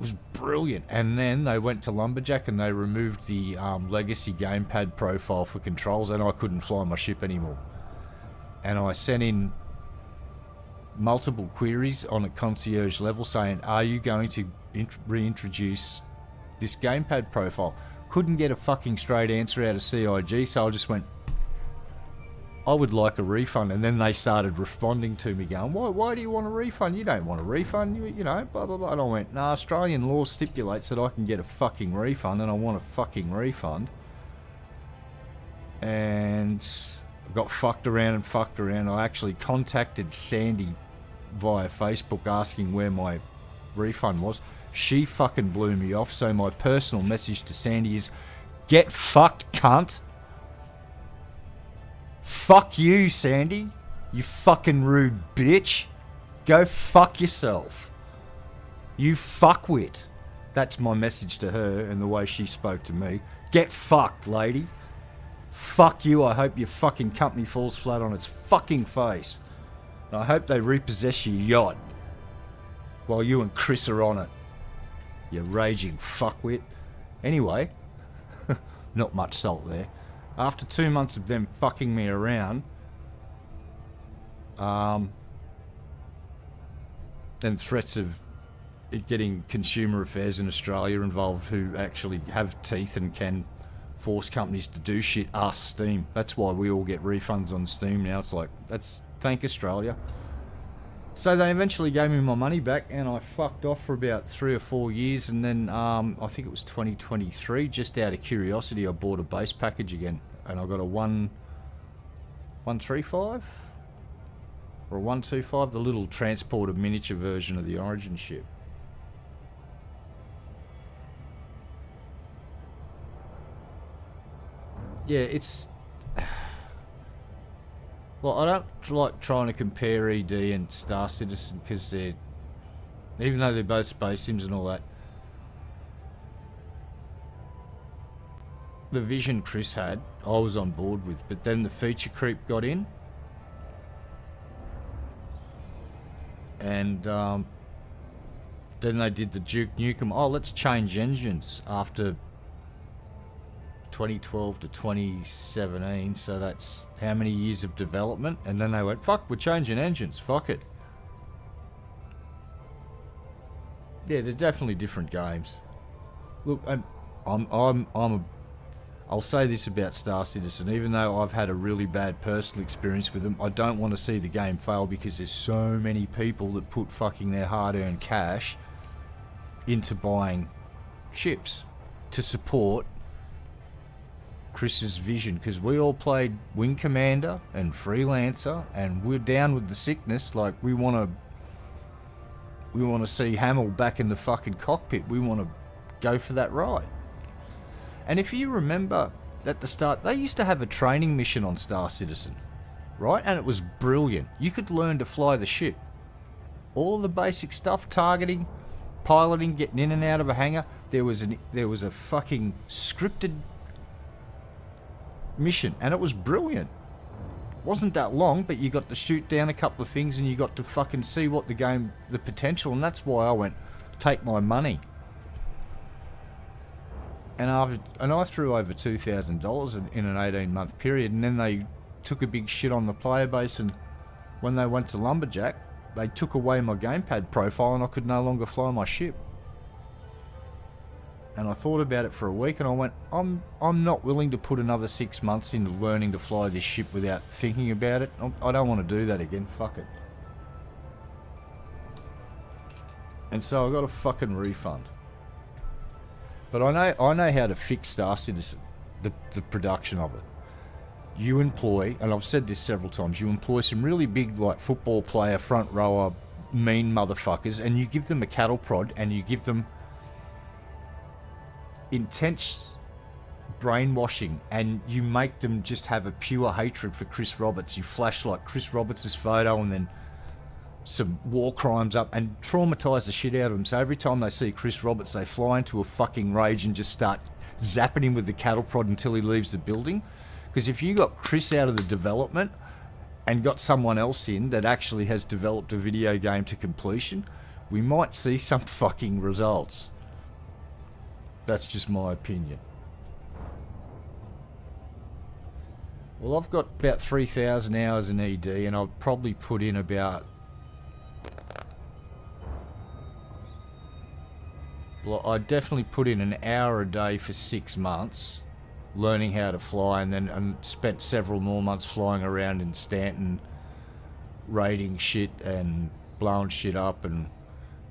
was brilliant. And then they went to Lumberjack and they removed the legacy gamepad profile for controls, and I couldn't fly my ship anymore. And I sent in multiple queries on a concierge level saying, are you going to reintroduce this gamepad profile? Couldn't get a fucking straight answer out of CIG, so I just went, I would like a refund. And then they started responding to me going, why do you want a refund? You don't want a refund, you know, blah blah blah. And I went, nah, Australian law stipulates that I can get a fucking refund, and I want a fucking refund. And I got fucked around and fucked around. I actually contacted Sandy via Facebook asking where my refund was. She fucking blew me off, so my personal message to Sandy is, get fucked, cunt. Fuck you, Sandy. You fucking rude bitch. Go fuck yourself. You fuckwit. That's my message to her and the way she spoke to me. Get fucked, lady. Fuck you. I hope your fucking company falls flat on its fucking face. And I hope they repossess your yacht while you and Chris are on it. You raging fuckwit. Anyway, not much salt there. After 2 months of them fucking me around, and threats of it getting Consumer Affairs in Australia involved, who actually have teeth and can force companies to do shit, us, Steam. That's why we all get refunds on Steam now. It's like, thank Australia. So they eventually gave me my money back, and I fucked off for about 3 or 4 years, and then I think it was 2023, just out of curiosity, I bought a base package again, and I got a 135 or a 125, the little transporter miniature version of the Origin ship. Yeah, it's... Well, I don't like trying to compare ED and Star Citizen because they're, even though they're both space sims and all that, the vision Chris had, I was on board with, but then the feature creep got in, and then they did the Duke Nukem. Oh, let's change engines after 2012 to 2017, so that's how many years of development, and then they went, fuck, we're changing engines, fuck it. Yeah, they're definitely different games. Look, I'll say this about Star Citizen, even though I've had a really bad personal experience with them, I don't want to see the game fail because there's so many people that put fucking their hard-earned cash into buying ships to support Chris's vision, because we all played Wing Commander and Freelancer, and we're down with the sickness. Like, we want to see Hamill back in the fucking cockpit. We want to go for that ride. And if you remember at the start, they used to have a training mission on Star Citizen, right? And it was brilliant. You could learn to fly the ship. All of the basic stuff, targeting, piloting, getting in and out of a hangar. There was a fucking scripted mission, and it was brilliant. Wasn't that long, but you got to shoot down a couple of things and you got to fucking see what the potential, and that's why I went, take my money. And I threw over $2,000 in an 18-month period, and then they took a big shit on the player base, and when they went to Lumberjack, they took away my gamepad profile and I could no longer fly my ship. And I thought about it for a week and I went, I'm not willing to put another 6 months into learning to fly this ship without thinking about it. I don't want to do that again. Fuck it. And so I got a fucking refund. But I know how to fix Star Citizen, the production of it. You employ, and I've said this several times, you employ some really big, like, football player, front rower, mean motherfuckers, and you give them a cattle prod, and you give them intense brainwashing, and you make them just have a pure hatred for Chris Roberts. You flash, like, Chris Roberts' photo and then some war crimes up and traumatise the shit out of them. So every time they see Chris Roberts, they fly into a fucking rage and just start zapping him with the cattle prod until he leaves the building. Because if you got Chris out of the development and got someone else in that actually has developed a video game to completion, we might see some fucking results. That's just my opinion. Well, I've got about 3,000 hours in ED, and I've probably put in about... Well, I definitely put in an hour a day for 6 months learning how to fly, and spent several more months flying around in Stanton raiding shit and blowing shit up and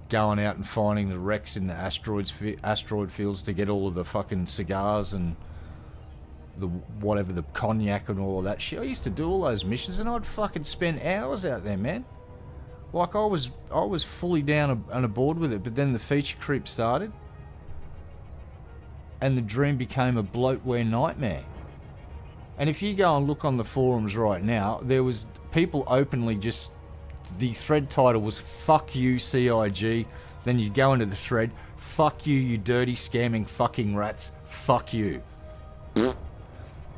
going out and finding the wrecks in the asteroid fields to get all of the fucking cigars and the whatever, the cognac and all of that shit. I used to do all those missions and I'd fucking spend hours out there, man. Like, I was fully down and aboard with it, but then the feature creep started and the dream became a bloatware nightmare. And if you go and look on the forums right now, there was people openly just... The thread title was "Fuck you, CIG." Then you go into the thread, "Fuck you, you dirty scamming fucking rats. Fuck you."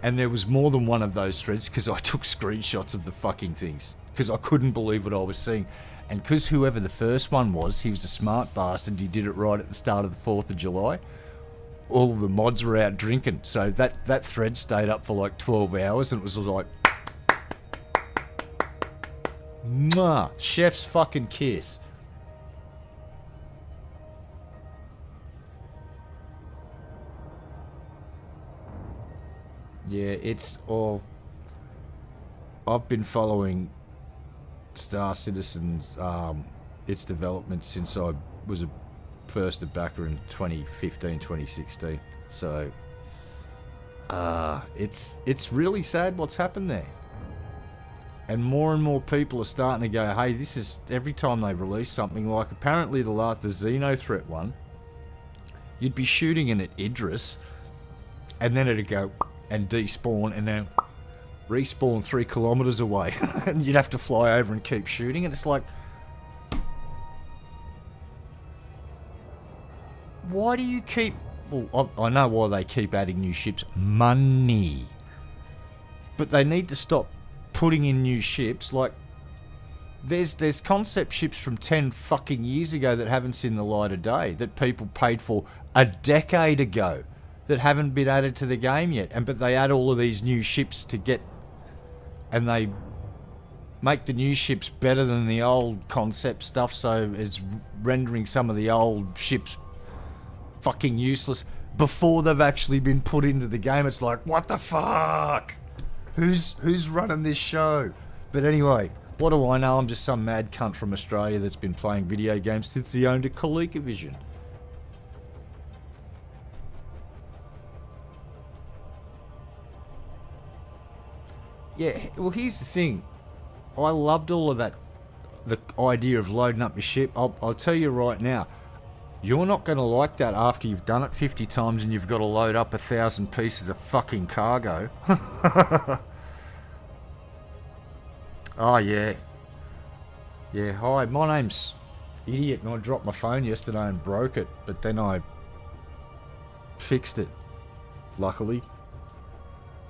And there was more than one of those threads because I took screenshots of the fucking things because I couldn't believe what I was seeing. And because whoever the first one was, he was a smart bastard. He did it right at the start of the 4th of July. All of the mods were out drinking, so that thread stayed up for like 12 hours, and it was like, mwah, chef's fucking kiss. Yeah, it's all... I've been following Star Citizen's its development since I was first a backer in 2015, 2016. So it's really sad what's happened there. And more people are starting to go, hey, this is... Every time they release something, like apparently the Xeno threat one, you'd be shooting in at Idris, and then it'd go and despawn, and then respawn 3 kilometers away. And you'd have to fly over and keep shooting, and it's like... Why do you keep... Well, I know why they keep adding new ships. Money. But they need to stop putting in new ships. Like, there's concept ships from 10 fucking years ago that haven't seen the light of day, that people paid for a decade ago, that haven't been added to the game yet. But they add all of these new ships to get... And they make the new ships better than the old concept stuff, so it's rendering some of the old ships fucking useless before they've actually been put into the game. It's like, what the fuck? Who's running this show? But anyway, what do I know? I'm just some mad cunt from Australia that's been playing video games since he owned a ColecoVision. Yeah, well, here's the thing. I loved all of that, the idea of loading up your ship. I'll tell you right now, you're not going to like that after you've done it 50 times and you've got to load up 1,000 pieces of fucking cargo. Oh, yeah. Yeah, hi, my name's Idiot, and I dropped my phone yesterday and broke it, but then I fixed it, luckily.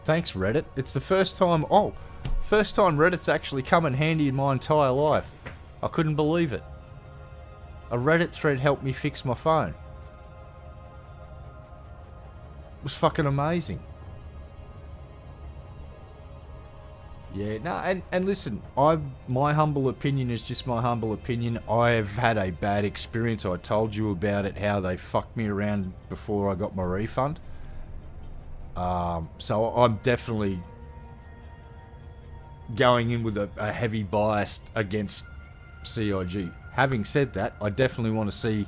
Thanks, Reddit. It's the first time Reddit's actually come in handy in my entire life. I couldn't believe it. A Reddit thread helped me fix my phone. It was fucking amazing. Yeah, no, and listen, my humble opinion is just my humble opinion. I have had a bad experience. I told you about it, how they fucked me around before I got my refund. So I'm definitely going in with a heavy bias against CIG. Having said that, I definitely want to see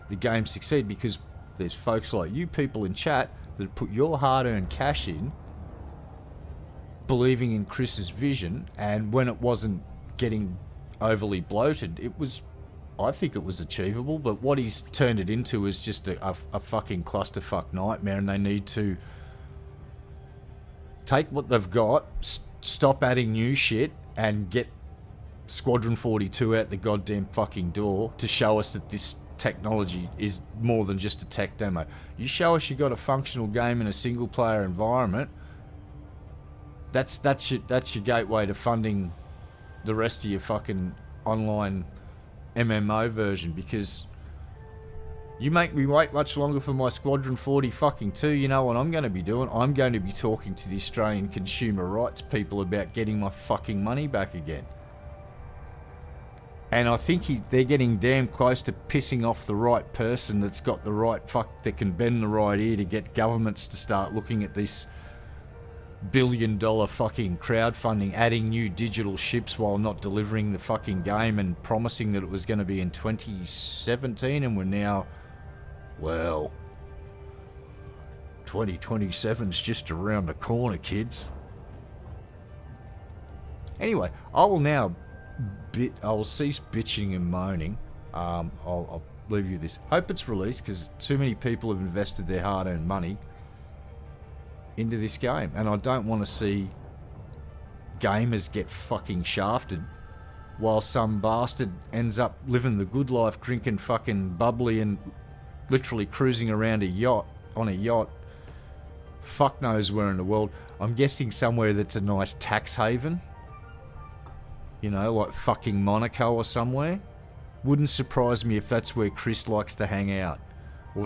the game succeed, because there's folks like you people in chat that put your hard-earned cash in, believing in Chris's vision, and when it wasn't getting overly bloated, I think it was achievable, but what he's turned it into is just a fucking clusterfuck nightmare, and they need to take what they've got, stop adding new shit, and get Squadron 42 out the goddamn fucking door to show us that this technology is more than just a tech demo. You show us you got a functional game in a single player environment, that's your gateway to funding the rest of your fucking online MMO version, because you make me wait much longer for my Squadron 40 fucking 2. You know what I'm going to be doing? I'm going to be talking to the Australian consumer rights people about getting my fucking money back again. And I think they're getting damn close to pissing off the right person that's got the right that can bend the right ear to get governments to start looking at this billion-dollar fucking crowdfunding, adding new digital ships while not delivering the fucking game, and promising that it was going to be in 2017, and we're now, well, 2027's just around the corner, kids. Anyway, I will cease bitching and moaning. I'll leave you this. Hope it's released, because too many people have invested their hard-earned money into this game, and I don't want to see gamers get fucking shafted while some bastard ends up living the good life, drinking fucking bubbly and literally cruising around on a yacht, fuck knows where in the world. I'm guessing somewhere that's a nice tax haven, you know, like fucking Monaco or somewhere. Wouldn't surprise me if that's where Chris likes to hang out. Or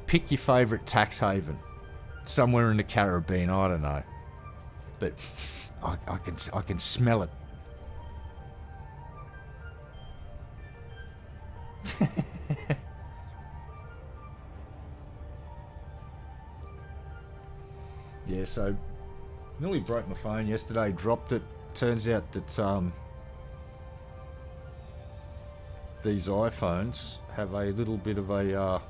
pick your favourite tax haven. Somewhere in the Caribbean, I don't know. But I can smell it. Yeah, so nearly broke my phone yesterday, dropped it. Turns out that these iPhones have a little bit of a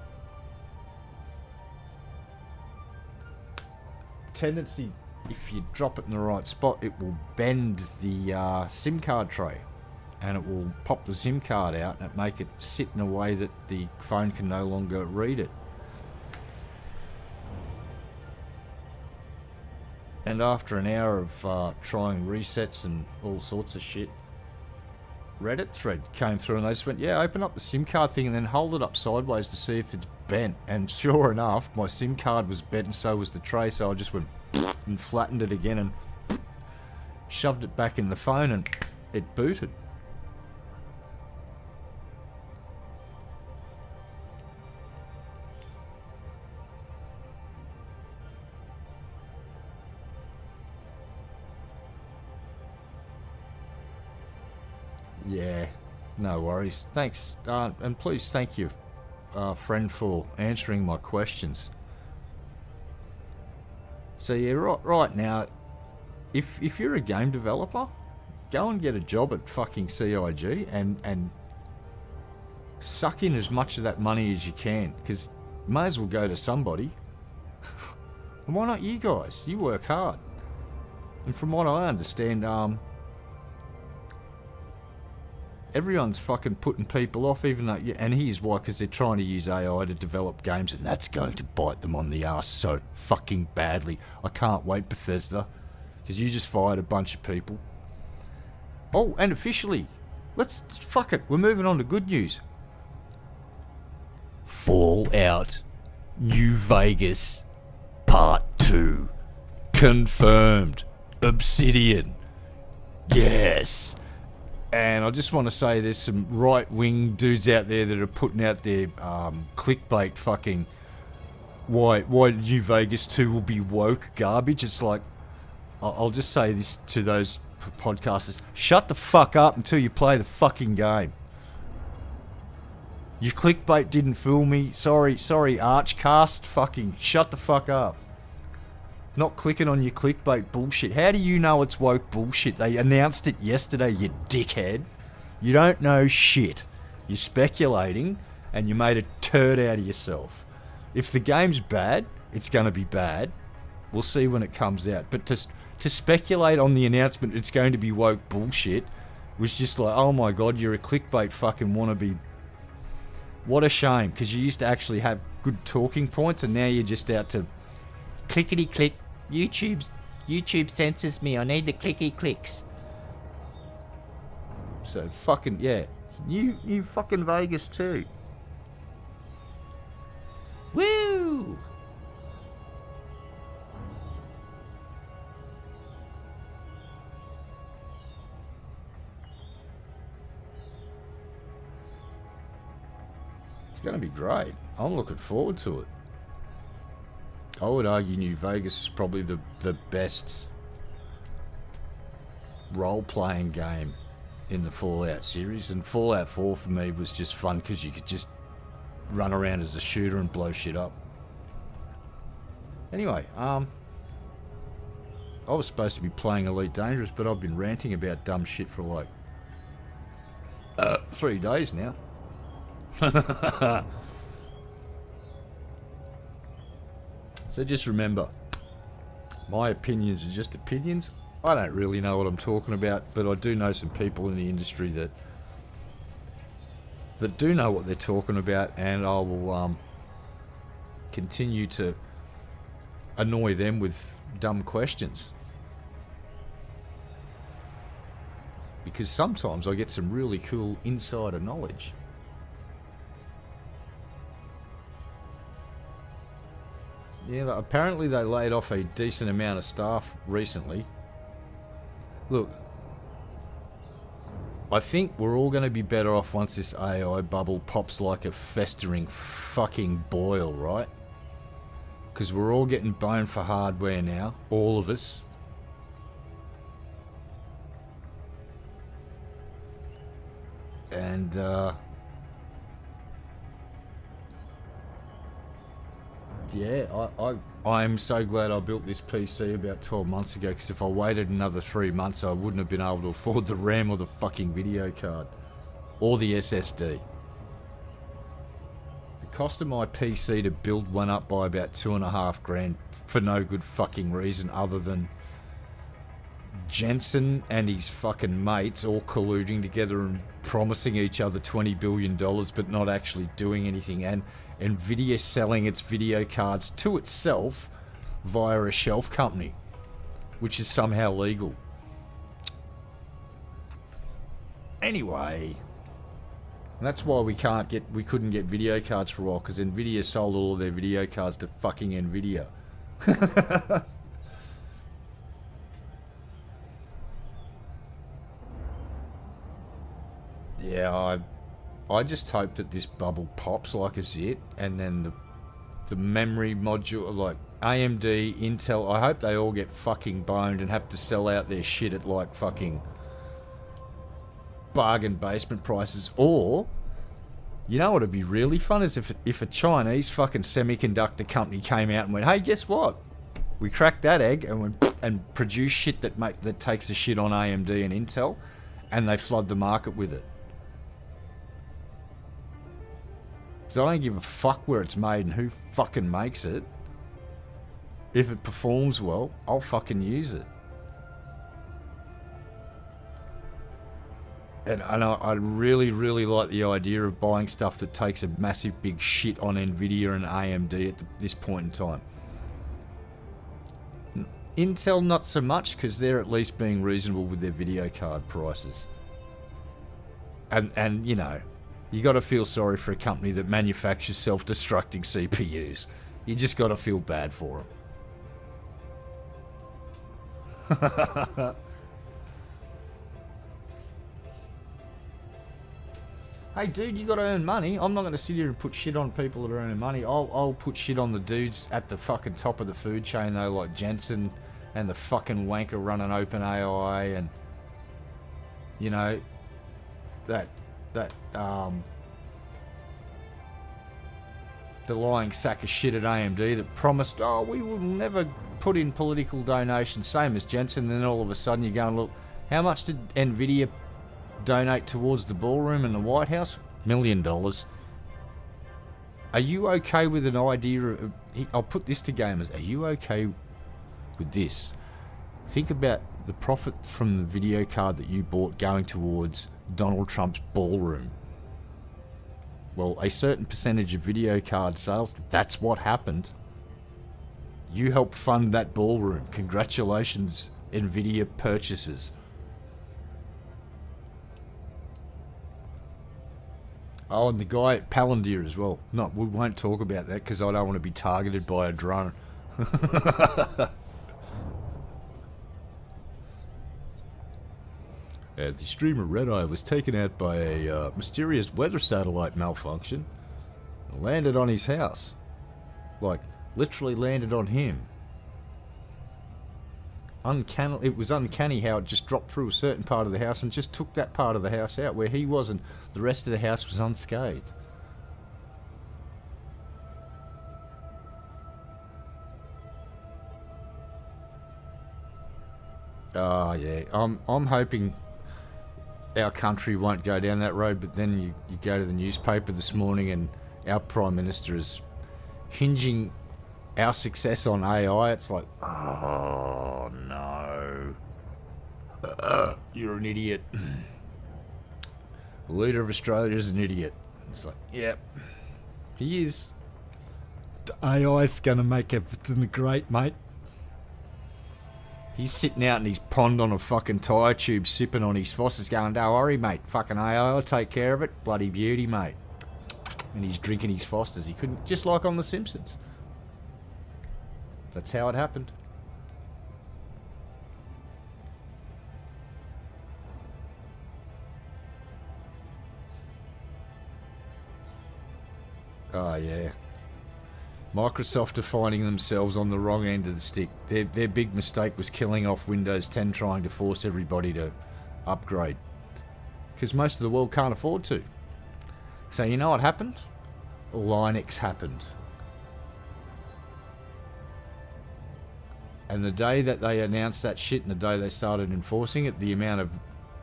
tendency, if you drop it in the right spot, it will bend the SIM card tray, and it will pop the SIM card out and make it sit in a way that the phone can no longer read it. And after an hour of trying resets and all sorts of shit, Reddit thread came through, and they just went, yeah, open up the SIM card thing and then hold it up sideways to see if it's bent. And sure enough, my SIM card was bent, and so was the tray, so I just went and flattened it again and shoved it back in the phone, and it booted. Yeah, no worries. Thanks, and please thank you, friend, for answering my questions. So yeah, right now, if you're a game developer, go and get a job at fucking CIG and suck in as much of that money as you can, because you may as well go to somebody. And why not you guys? You work hard. And from what I understand, everyone's fucking putting people off, even though, and here's why, because they're trying to use AI to develop games, and that's going to bite them on the ass so fucking badly. I can't wait, Bethesda, because you just fired a bunch of people. Oh, and officially, fuck it. We're moving on to good news. Fallout New Vegas Part 2 confirmed. Obsidian. Yes. And I just want to say there's some right-wing dudes out there that are putting out their clickbait fucking why New Vegas 2 will be woke garbage. It's like, I'll just say this to those podcasters. Shut the fuck up until you play the fucking game. Your clickbait didn't fool me. Sorry, Archcast. Fucking shut the fuck up. Not clicking on your clickbait bullshit. How do you know it's woke bullshit? They announced it yesterday, you dickhead. You don't know shit. You're speculating, and you made a turd out of yourself. If the game's bad, it's going to be bad. We'll see when it comes out. But to speculate on the announcement it's going to be woke bullshit was just like, oh my god, you're a clickbait fucking wannabe. What a shame, because you used to actually have good talking points, and now you're just out to clickety click. YouTube censors me. I need the clicky clicks. So fucking yeah, new fucking Vegas too. Woo! It's going to be great. I'm looking forward to it. I would argue New Vegas is probably the best role-playing game in the Fallout series, and Fallout 4 for me was just fun because you could just run around as a shooter and blow shit up. Anyway, I was supposed to be playing Elite Dangerous, but I've been ranting about dumb shit for like 3 days now. So just remember, my opinions are just opinions. I don't really know what I'm talking about, but I do know some people in the industry that do know what they're talking about, and I will continue to annoy them with dumb questions. Because sometimes I get some really cool insider knowledge. Yeah, apparently they laid off a decent amount of staff recently. Look, I think we're all going to be better off once this AI bubble pops like a festering fucking boil, right? Because we're all getting boned for hardware now, all of us. And, yeah, I'm so glad I built this PC about 12 months ago, because if I waited another 3 months, I wouldn't have been able to afford the RAM or the fucking video card. Or the SSD. The cost of my PC to build one up by about $2,500 for no good fucking reason other than Jensen and his fucking mates all colluding together and promising each other $20 billion but not actually doing anything, and Nvidia selling its video cards to itself via a shelf company, which is somehow legal. Anyway, and that's why we couldn't get video cards for a while, because Nvidia sold all of their video cards to fucking Nvidia. Yeah, I just hope that this bubble pops like a zit, and then the memory module, like AMD, Intel, I hope they all get fucking boned and have to sell out their shit at like fucking bargain basement prices. Or, you know what would be really fun is if a Chinese fucking semiconductor company came out and went, hey, guess what? We cracked that egg and produce shit that takes a shit on AMD and Intel, and they flood the market with it. So I don't give a fuck where it's made and who fucking makes it. If it performs well, I'll fucking use it. And I really, really like the idea of buying stuff that takes a massive big shit on Nvidia and AMD at this point in time. Intel not so much, because they're at least being reasonable with their video card prices. And you know, you got to feel sorry for a company that manufactures self-destructing CPUs. You just got to feel bad for them. Hey dude, you gotta earn money. I'm not gonna sit here and put shit on people that are earning money. I'll put shit on the dudes at the fucking top of the food chain though, like Jensen and the fucking wanker running OpenAI and you know that the lying sack of shit at AMD that promised, oh, we will never put in political donations, same as Jensen. Then all of a sudden you're going, look, how much did Nvidia donate towards the ballroom in the White House? $1 million. Are you okay with an idea of, I'll put this to gamers, are you okay with this? Think about the profit from the video card that you bought going towards Donald Trump's ballroom. Well, a certain percentage of video card sales, that's what happened. You helped fund that ballroom. Congratulations, Nvidia purchasers. Oh, and the guy at Palantir as well. No, we won't talk about that because I don't want to be targeted by a drone. The streamer Red Eye was taken out by a mysterious weather satellite malfunction and landed on his house. Like, literally landed on him. It was uncanny how it just dropped through a certain part of the house and just took that part of the house out where he was, and the rest of the house was unscathed. Oh yeah, I'm hoping our country won't go down that road, but then you go to the newspaper this morning and our Prime Minister is hinging our success on AI. It's like, oh no, you're an idiot. The leader of Australia is an idiot. It's like, yep, he is. The AI's gonna make everything great, mate. He's sitting out in his pond on a fucking tyre tube sipping on his Fosters going, don't worry, mate, fucking AI will take care of it. Bloody beauty, mate. And he's drinking his Fosters. He couldn't, just like on The Simpsons. That's how it happened. Oh, yeah. Microsoft are finding themselves on the wrong end of the stick. Their big mistake was killing off Windows 10, trying to force everybody to upgrade. Because most of the world can't afford to. So you know what happened? Linux happened. And the day that they announced that shit and the day they started enforcing it, the amount of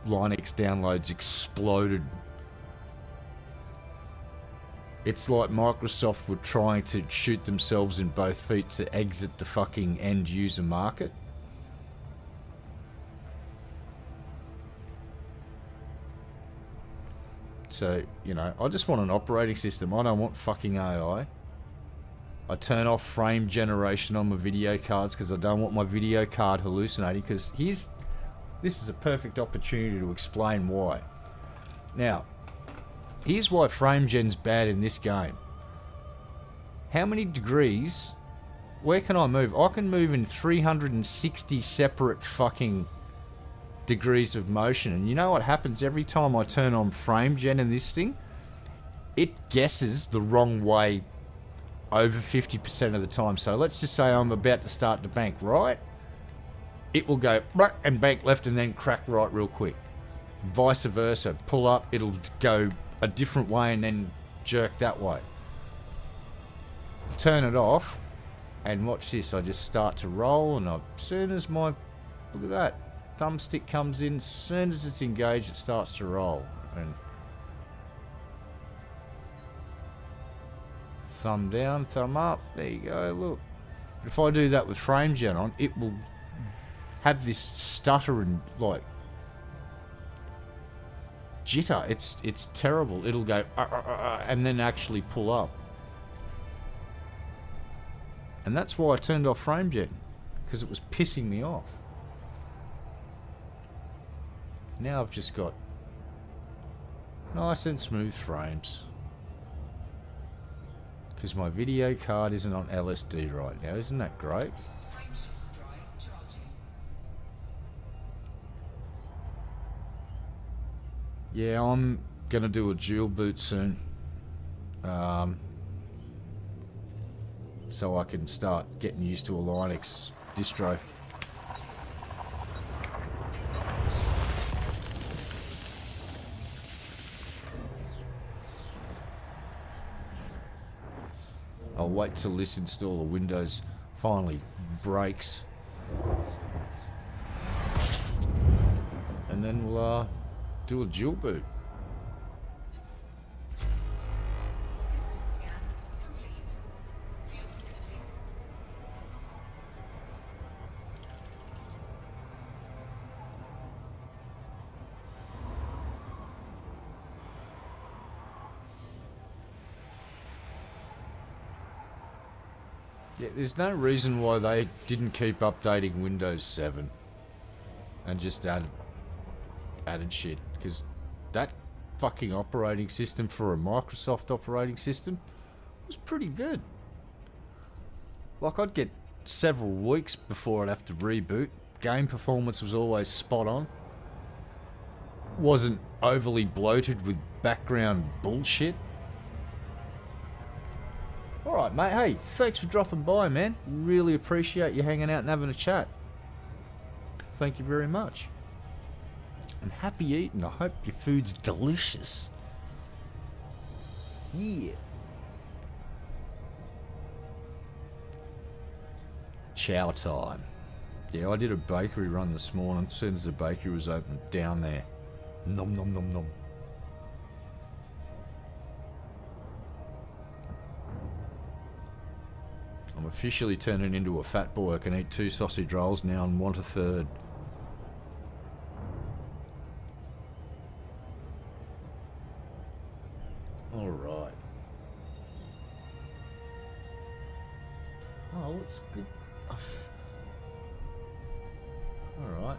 Linux downloads exploded. It's like Microsoft were trying to shoot themselves in both feet to exit the fucking end user market. So, you know, I just want an operating system. I don't want fucking AI. I turn off frame generation on my video cards because I don't want my video card hallucinating, because this is a perfect opportunity to explain why. Now, here's why frame gen's bad in this game. How many degrees? Where can I move? I can move in 360 separate fucking degrees of motion. And you know what happens every time I turn on frame gen in this thing? It guesses the wrong way over 50% of the time. So let's just say I'm about to start to bank right. It will go and bank left and then crack right real quick. Vice versa. Pull up, it'll go a different way and then jerk that way. Turn it off and watch this. I just start to roll, and as soon as look at that, thumbstick comes in, as soon as it's engaged it starts to roll. And thumb down, thumb up, there you go, look. If I do that with frame gen on, it will have this stutter and like jitter. It's terrible. It'll go and then actually pull up. And that's why I turned off frame gen, because it was pissing me off. Now I've just got Nice and smooth frames. Because my video card isn't on LSD right now. Isn't that great? Frameshift drive charging. Yeah, I'm going to do a dual boot soon. So I can start getting used to a Linux distro. I'll wait till this install of Windows finally breaks. And then we'll do a dual boot. System scan complete. Fuel scoping. Yeah, there's no reason why they didn't keep updating Windows 7 and just added shit, because that fucking operating system for a Microsoft operating system was pretty good. Like, I'd get several weeks before I'd have to reboot. Game performance was always spot on. Wasn't overly bloated with background bullshit. Alright, mate. Hey, thanks for dropping by, man. Really appreciate you hanging out and having a chat. Thank you very much. And happy eating. I hope your food's delicious. Yeah. Chow time. Yeah, I did a bakery run this morning. As soon as the bakery was open, down there. Nom nom nom nom. I'm officially turning into a fat boy. I can eat 2 sausage rolls now and want a third. Alright. Oh, it's good. Alright.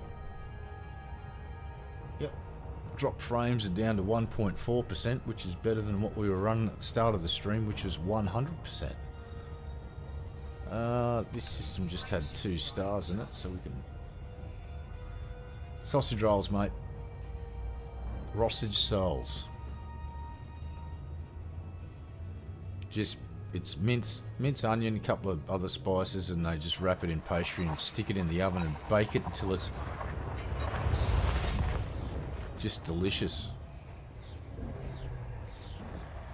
Yep. Drop frames are down to 1.4%, which is better than what we were running at the start of the stream, which was 100%. This system just had 2 stars in it, so we can... Sausage rolls, mate. Sausage soles. Just, it's mince, onion, a couple of other spices, and they just wrap it in pastry and stick it in the oven and bake it until it's just delicious.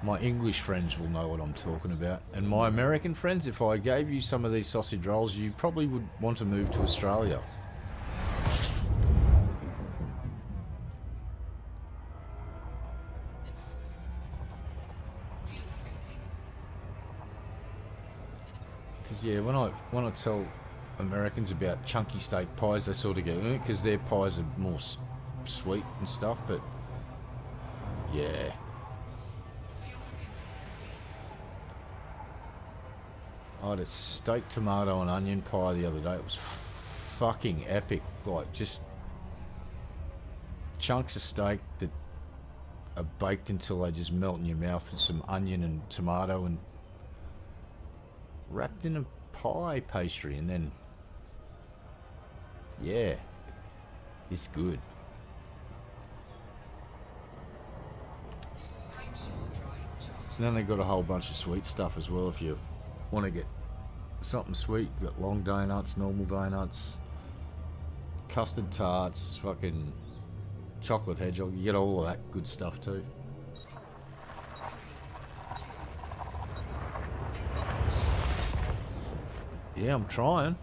My English friends will know what I'm talking about. And my American friends, if I gave you some of these sausage rolls, you probably would want to move to Australia. Because yeah, when I tell Americans about chunky steak pies, they sort of go, because their pies are more sweet and stuff, but yeah. I had a steak, tomato and onion pie the other day. It was fucking epic. Like, just chunks of steak that are baked until they just melt in your mouth with some onion and tomato and wrapped in a pie pastry, and then yeah, it's good. And then they got a whole bunch of sweet stuff as well if you want to get something sweet. You got long donuts, normal donuts, custard tarts, fucking chocolate hedgehog. You get all of that good stuff too. Yeah, I'm trying.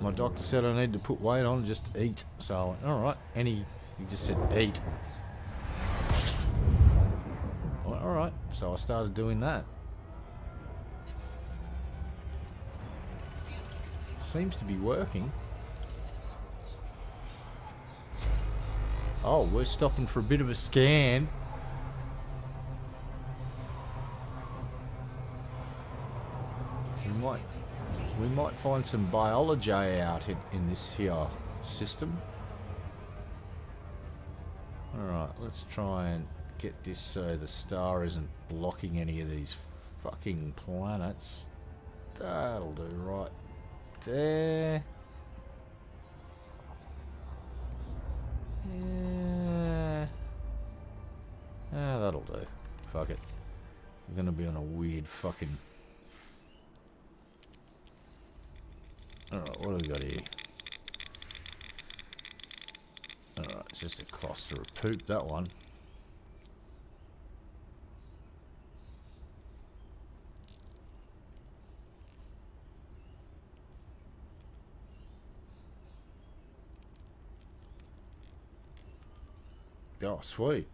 My doctor said I need to put weight on and just eat. So I went, alright, he just said eat. I went, alright, so I started doing that. Seems to be working. Oh, we're stopping for a bit of a scan. We might find some biology out in this here system. Alright, let's try and get this so the star isn't blocking any of these fucking planets. That'll do right there. Yeah. Ah, that'll do. Fuck it. We're gonna be on a weird fucking... Alright, what do we got here? Alright, it's just a cluster of poop, that one. Oh, sweet.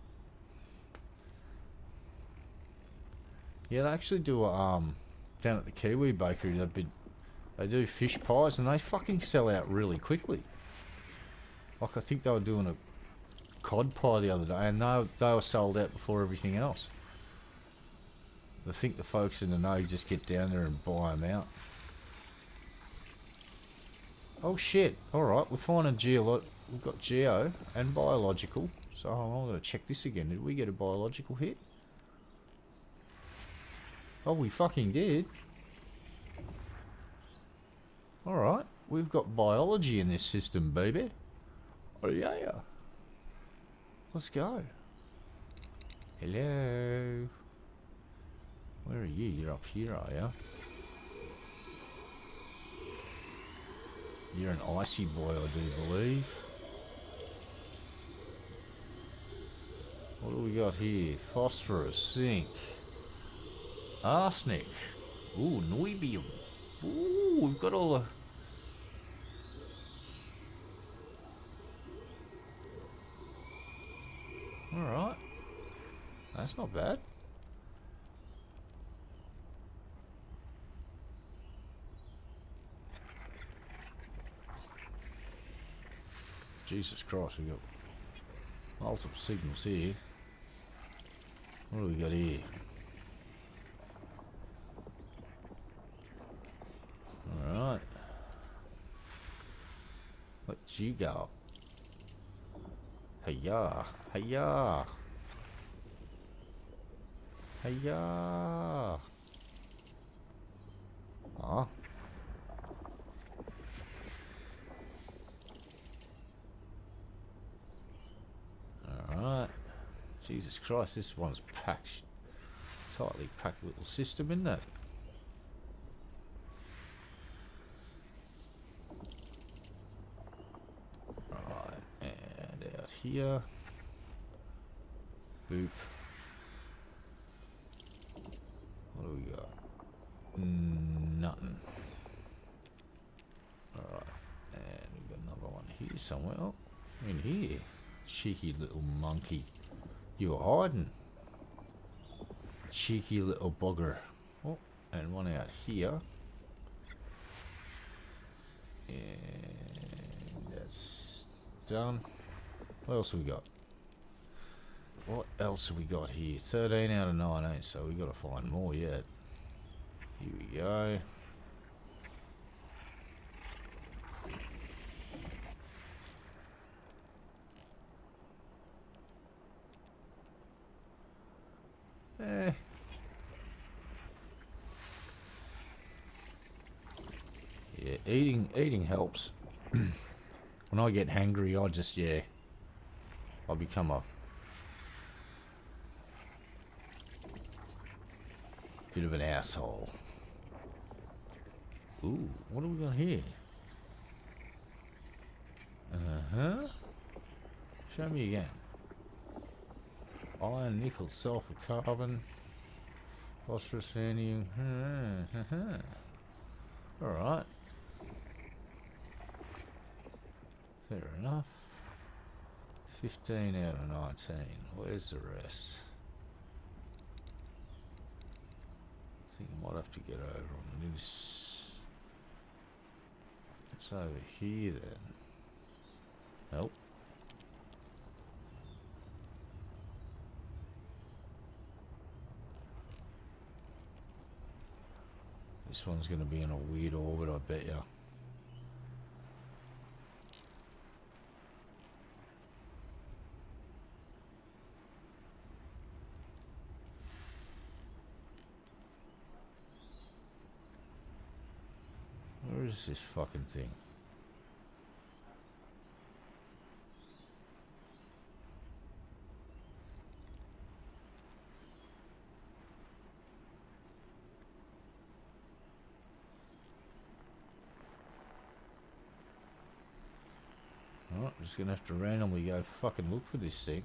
Yeah, they actually do down at the Kiwi Bakery, they do fish pies and they fucking sell out really quickly. Like I think they were doing a cod pie the other day and they were sold out before everything else. I think the folks in the know just get down there and buy them out. Oh shit, alright, we're finding we've got geo and biological. So I'm going to check this again. Did we get a biological hit? Oh, we fucking did. Alright, we've got biology in this system, baby. Oh yeah. Let's go. Hello. Where are you? You're up here, are you? You're an icy boy, I do believe. What do we got here? Phosphorus, zinc, arsenic. Ooh, noibium. Ooh, we've got all the... Alright. That's not bad. Jesus Christ, we've got multiple signals here. What do we got here? Alright. What you got? Hey-ya! Hey-ya! Hey-ya! Huh? Alright. Jesus Christ, this one's packed, tightly packed little system, isn't it? Right, and out here. Boop. What do we got? Nothing. Alright, and we've got another one here somewhere. Oh, in here. Cheeky little monkey. You were hiding. Cheeky little bugger. Oh, and one out here. And that's done. What else have we got? What else have we got here? 13 out of 19, so we got to find more yet. Here we go. Yeah, eating helps. When I get hangry, I just, yeah, I become a bit of an asshole. Ooh, what do we got here? Uh-huh. Show me again. Iron, nickel, sulfur, carbon, phosphorus, vanadium. Alright. Fair enough. 15 out of 19. Where's the rest? I think I might have to get over on this. It's over here then. Nope. This one's going to be in a weird orbit, I bet ya. Where is this fucking thing? Oh, just gonna have to randomly go fucking look for this thing.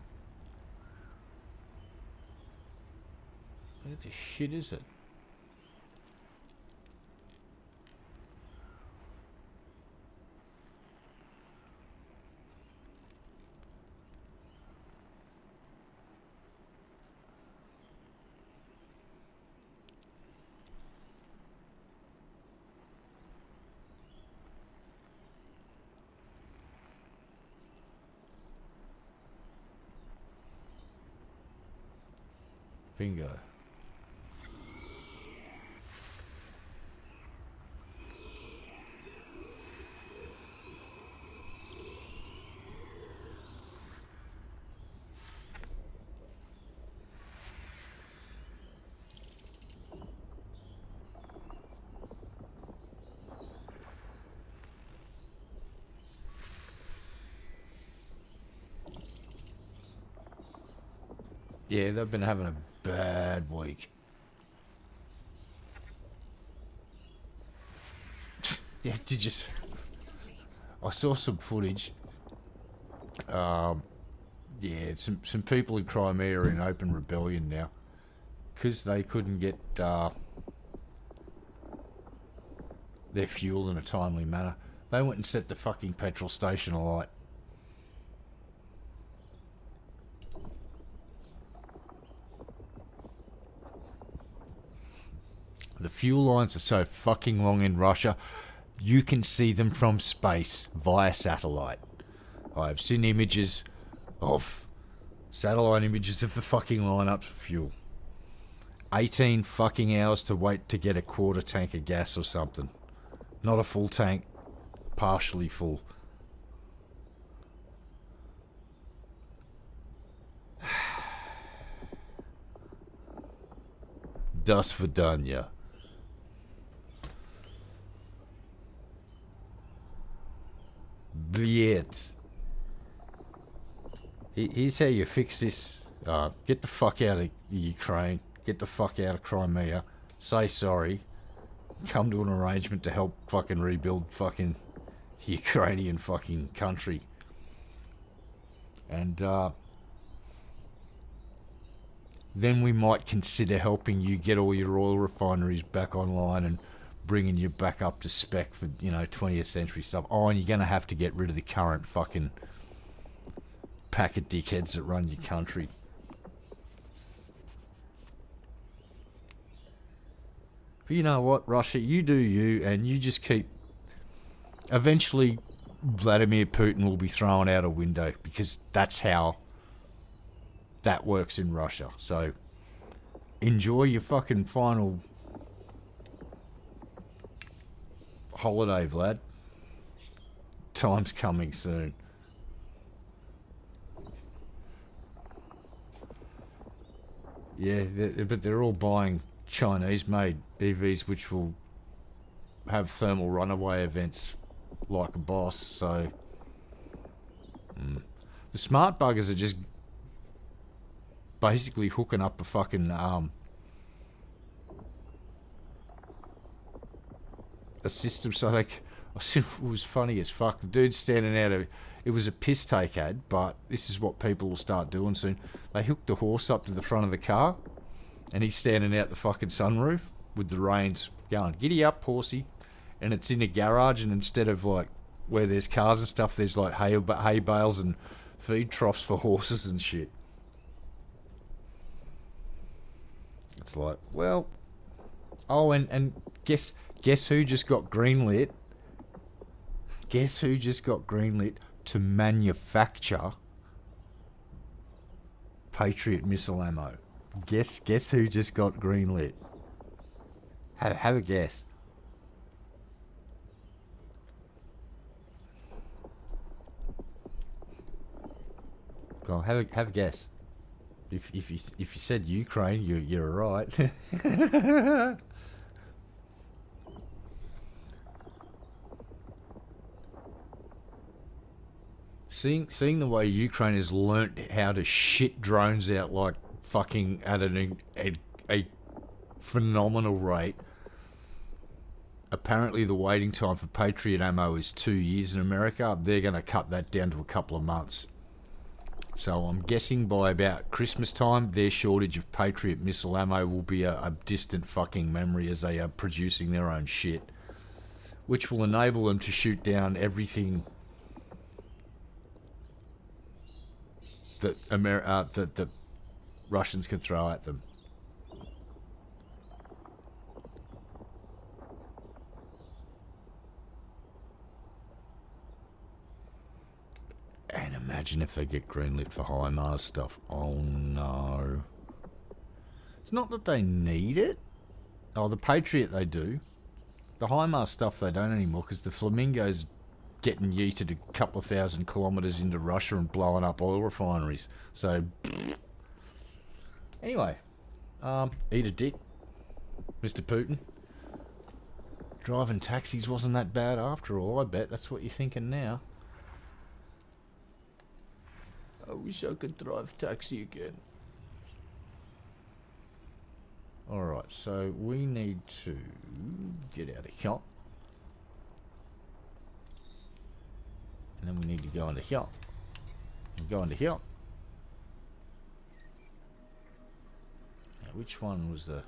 Where the shit is it? Bingo. Yeah, they've been having a bad week. Yeah, did you? I saw some footage. Yeah, some people in Crimea are in open rebellion now because they couldn't get their fuel in a timely manner. They went and set the fucking petrol station alight. The fuel lines are so fucking long in Russia, you can see them from space via satellite. I've seen images of satellite images of the fucking lineups for fuel. 18 fucking hours to wait to get a quarter tank of gas or something. Not a full tank, partially full. Das Vidanya. Blitz. Here's how you fix this. Get the fuck out of Ukraine. Get the fuck out of Crimea. Say sorry. Come to an arrangement to help fucking rebuild fucking Ukrainian fucking country. And then we might consider helping you get all your oil refineries back online and bringing you back up to spec for, 20th century stuff. Oh, and you're going to have to get rid of the current fucking pack of dickheads that run your country. But you know what, Russia, you do you, and you just keep... Eventually, Vladimir Putin will be thrown out a window, because that's how that works in Russia. So, enjoy your fucking final holiday, Vlad. Time's coming soon. Yeah, but they're all buying Chinese-made EVs, which will have thermal runaway events like a boss. So the smart buggers are just basically hooking up a fucking a system. So it was funny as fuck. The dude's standing out. It was a piss take ad, but this is what people will start doing soon. They hooked a horse up to the front of the car, and he's standing out the fucking sunroof with the reins going, "Giddy up, horsey." And it's in a garage, and instead of like where there's cars and stuff, there's like hay bales and feed troughs for horses and shit. It's like, well, oh, and guess who just got greenlit? Guess who just got greenlit to manufacture Patriot missile ammo? Guess who just got greenlit? Have a guess. Go on, have a guess. If you said Ukraine, you're right. Seeing the way Ukraine has learnt how to shit drones out like fucking at a phenomenal rate. Apparently the waiting time for Patriot ammo is 2 years in America. They're going to cut that down to a couple of months. So I'm guessing by about Christmas time, their shortage of Patriot missile ammo will be a distant fucking memory as they are producing their own shit. Which will enable them to shoot down everything that the Russians can throw at them. And imagine if they get greenlit for HIMARS stuff. Oh no. It's not that they need it. Oh, the Patriot they do. The HIMARS stuff they don't anymore because the Flamingo's getting yeeted a couple of 1,000 kilometres into Russia and blowing up oil refineries. So, anyway, eat a dick, Mr. Putin. Driving taxis wasn't that bad after all, I bet. That's what you're thinking now. I wish I could drive taxi again. Alright, so we need to get out of here. And then we need to go into here. And go into here. Now, which one was the...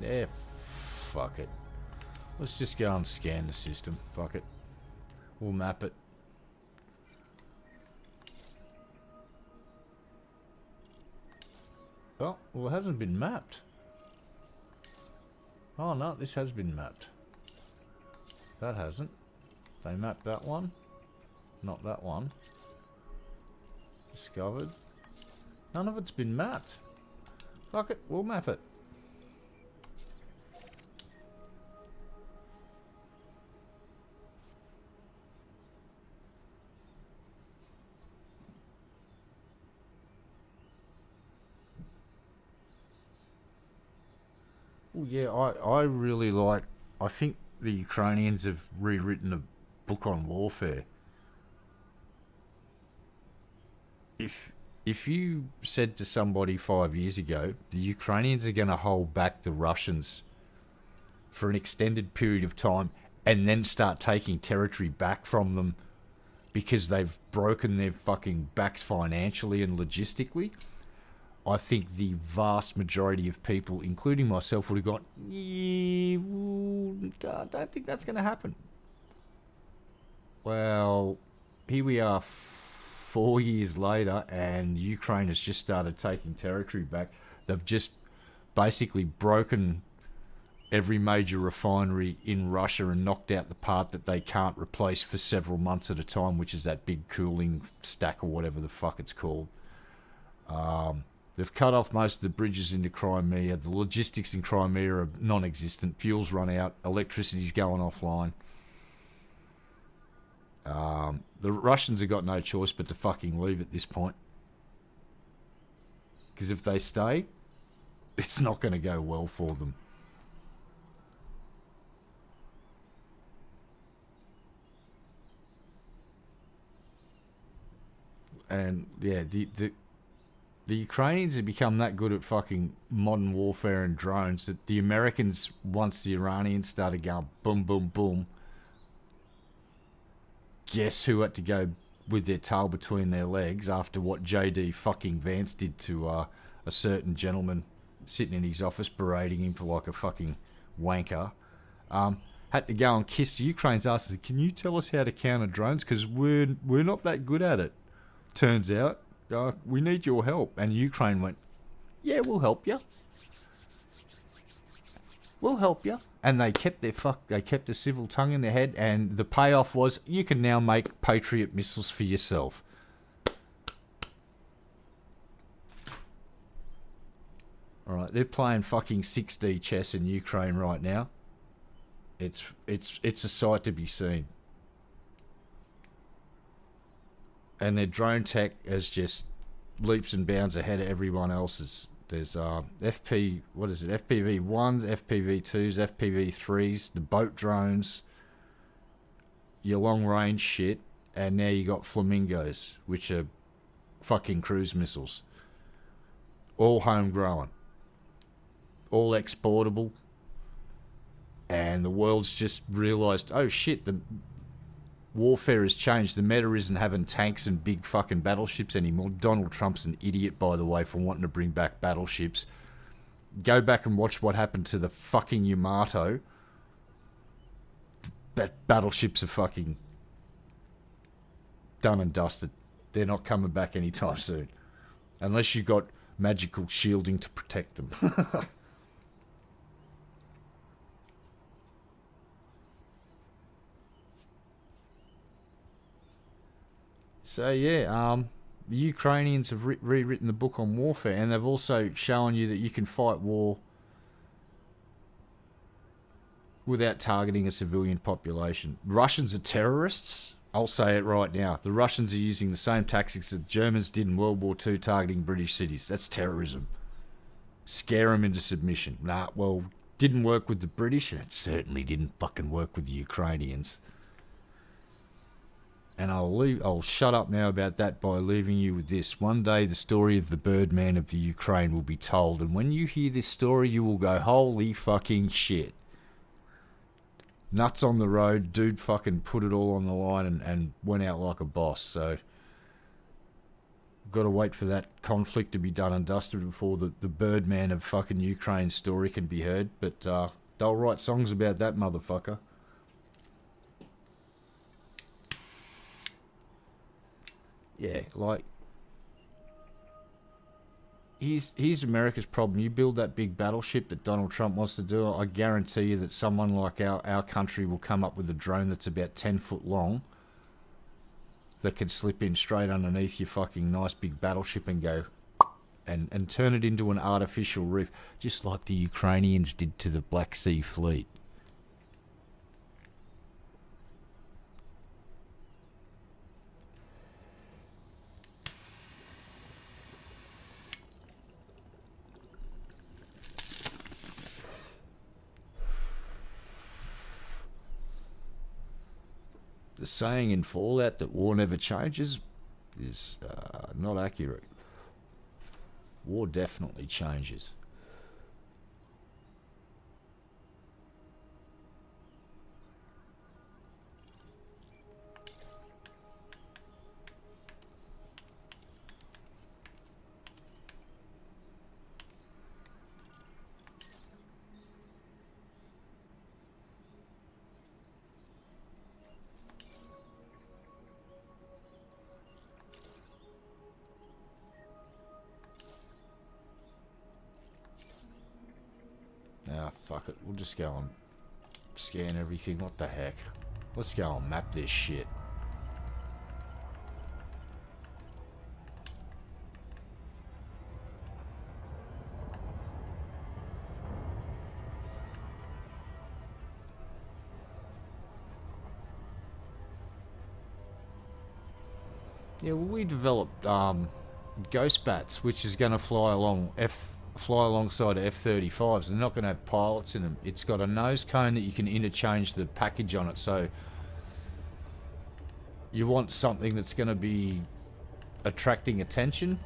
Yeah, fuck it. Let's just go and scan the system. Fuck it. We'll map it. Oh, well, it hasn't been mapped. Oh, no, this has been mapped. That hasn't. They mapped that one. Not that one. Discovered. None of it's been mapped. Fuck it, we'll map it. Well, yeah, I really like... I think the Ukrainians have rewritten a book on warfare. If you said to somebody 5 years ago, the Ukrainians are going to hold back the Russians for an extended period of time and then start taking territory back from them because they've broken their fucking backs financially and logistically, I think the vast majority of people, including myself, would have gone, yeah, I don't think that's going to happen. Well, here we are 4 years later, and Ukraine has just started taking territory back. They've just basically broken every major refinery in Russia and knocked out the part that they can't replace for several months at a time, which is that big cooling stack or whatever the fuck it's called. They've cut off most of the bridges into Crimea. The logistics in Crimea are non-existent. Fuel's run out. Electricity's going offline. The Russians have got no choice but to fucking leave at this point. Because if they stay, it's not going to go well for them. And yeah, the Ukrainians have become that good at fucking modern warfare and drones that the Americans, once the Iranians started going boom, boom, boom, guess who had to go with their tail between their legs after what JD fucking Vance did to a certain gentleman sitting in his office berating him for like a fucking wanker. Had to go and kiss Ukraine's ass and said, can you tell us how to counter drones? Because we're not that good at it. Turns out, we need your help. And Ukraine went, yeah, we'll help you. we'll help you. And they kept a civil tongue in their head, and the payoff was you can now make Patriot missiles for yourself. Alright, they're playing fucking 6D chess in Ukraine right now. It's a sight to be seen. And their drone tech is just leaps and bounds ahead of everyone else's. There's FPV1s, FPV2s, FPV3s, the boat drones, your long range shit, and now you got flamingos, which are fucking cruise missiles. All homegrown. All exportable. And the world's just realised, oh shit, the warfare has changed. The meta isn't having tanks and big fucking battleships anymore. Donald Trump's an idiot, by the way, for wanting to bring back battleships. Go back and watch what happened to the fucking Yamato. That battleships are fucking done and dusted. They're not coming back anytime soon. Unless you got magical shielding to protect them. So yeah, the Ukrainians have rewritten the book on warfare, and they've also shown you that you can fight war without targeting a civilian population. Russians are terrorists. I'll say it right now. The Russians are using the same tactics that Germans did in World War II, targeting British cities. That's terrorism. Scare them into submission. Nah, well, didn't work with the British, and it certainly didn't fucking work with the Ukrainians. And I'll shut up now about that by leaving you with this. One day the story of the Birdman of the Ukraine will be told, and when you hear this story you will go, holy fucking shit. Nuts on the road, dude fucking put it all on the line and went out like a boss. So got to wait for that conflict to be done and dusted before the Birdman of fucking Ukraine story can be heard. But they'll write songs about that motherfucker. Yeah, like, here's America's problem. You build that big battleship that Donald Trump wants to do, I guarantee you that someone like our country will come up with a drone that's about 10 foot long that can slip in straight underneath your fucking nice big battleship and go and turn it into an artificial reef, just like the Ukrainians did to the Black Sea Fleet. The saying in Fallout that war never changes is not accurate. War definitely changes. Ah, fuck it. We'll just go and scan everything. What the heck? Let's go and map this shit. Yeah, well, we developed ghost bats, which is going to fly alongside F-35s. They're not going to have pilots in them. It's got a nose cone that you can interchange the package on it. So you want something that's going to be attracting attention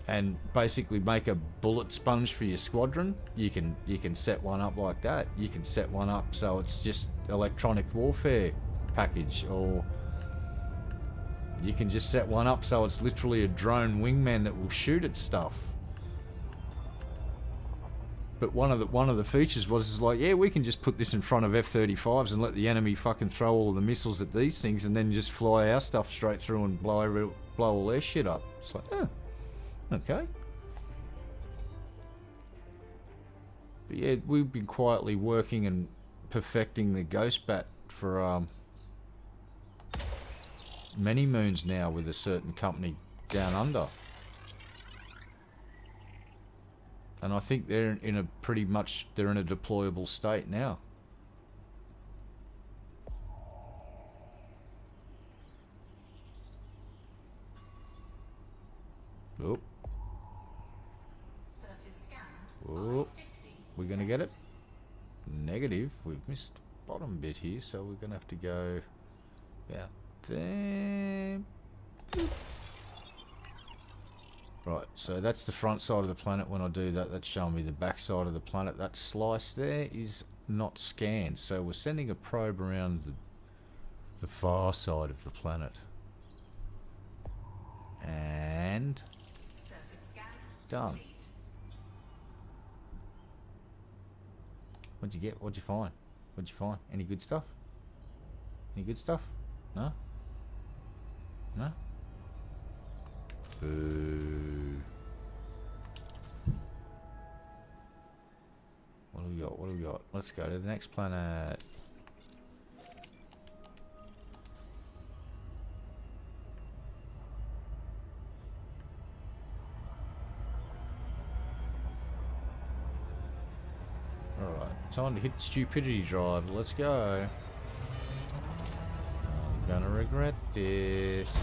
and basically make a bullet sponge for your squadron. You can set one up like that. You can set one up so it's just electronic warfare package, or you can just set one up so it's literally a drone wingman that will shoot at stuff. But one of the features was like, yeah, we can just put this in front of F-35s and let the enemy fucking throw all of the missiles at these things, and then just fly our stuff straight through and blow all their shit up. It's like, oh, okay. But yeah, we've been quietly working and perfecting the ghost bat for many moons now with a certain company down under. And I think they're in a pretty much, they're in a deployable state now. Oh. Surface scanned. Oh. By 50%. We're going to get it? Negative. We've missed the bottom bit here, so we're going to have to go about there. Right, so that's the front side of the planet. When I do that, that's showing me the back side of the planet. That slice there is not scanned, so we're sending a probe around the far side of the planet. And Surface scan done. complete. What'd you get? What'd you find? What'd you find? Any good stuff? Any good stuff? No? No? Boo. What do we got? What do we got? Let's go to the next planet. Alright, time to hit the stupidity drive. Let's go. I'm gonna regret this.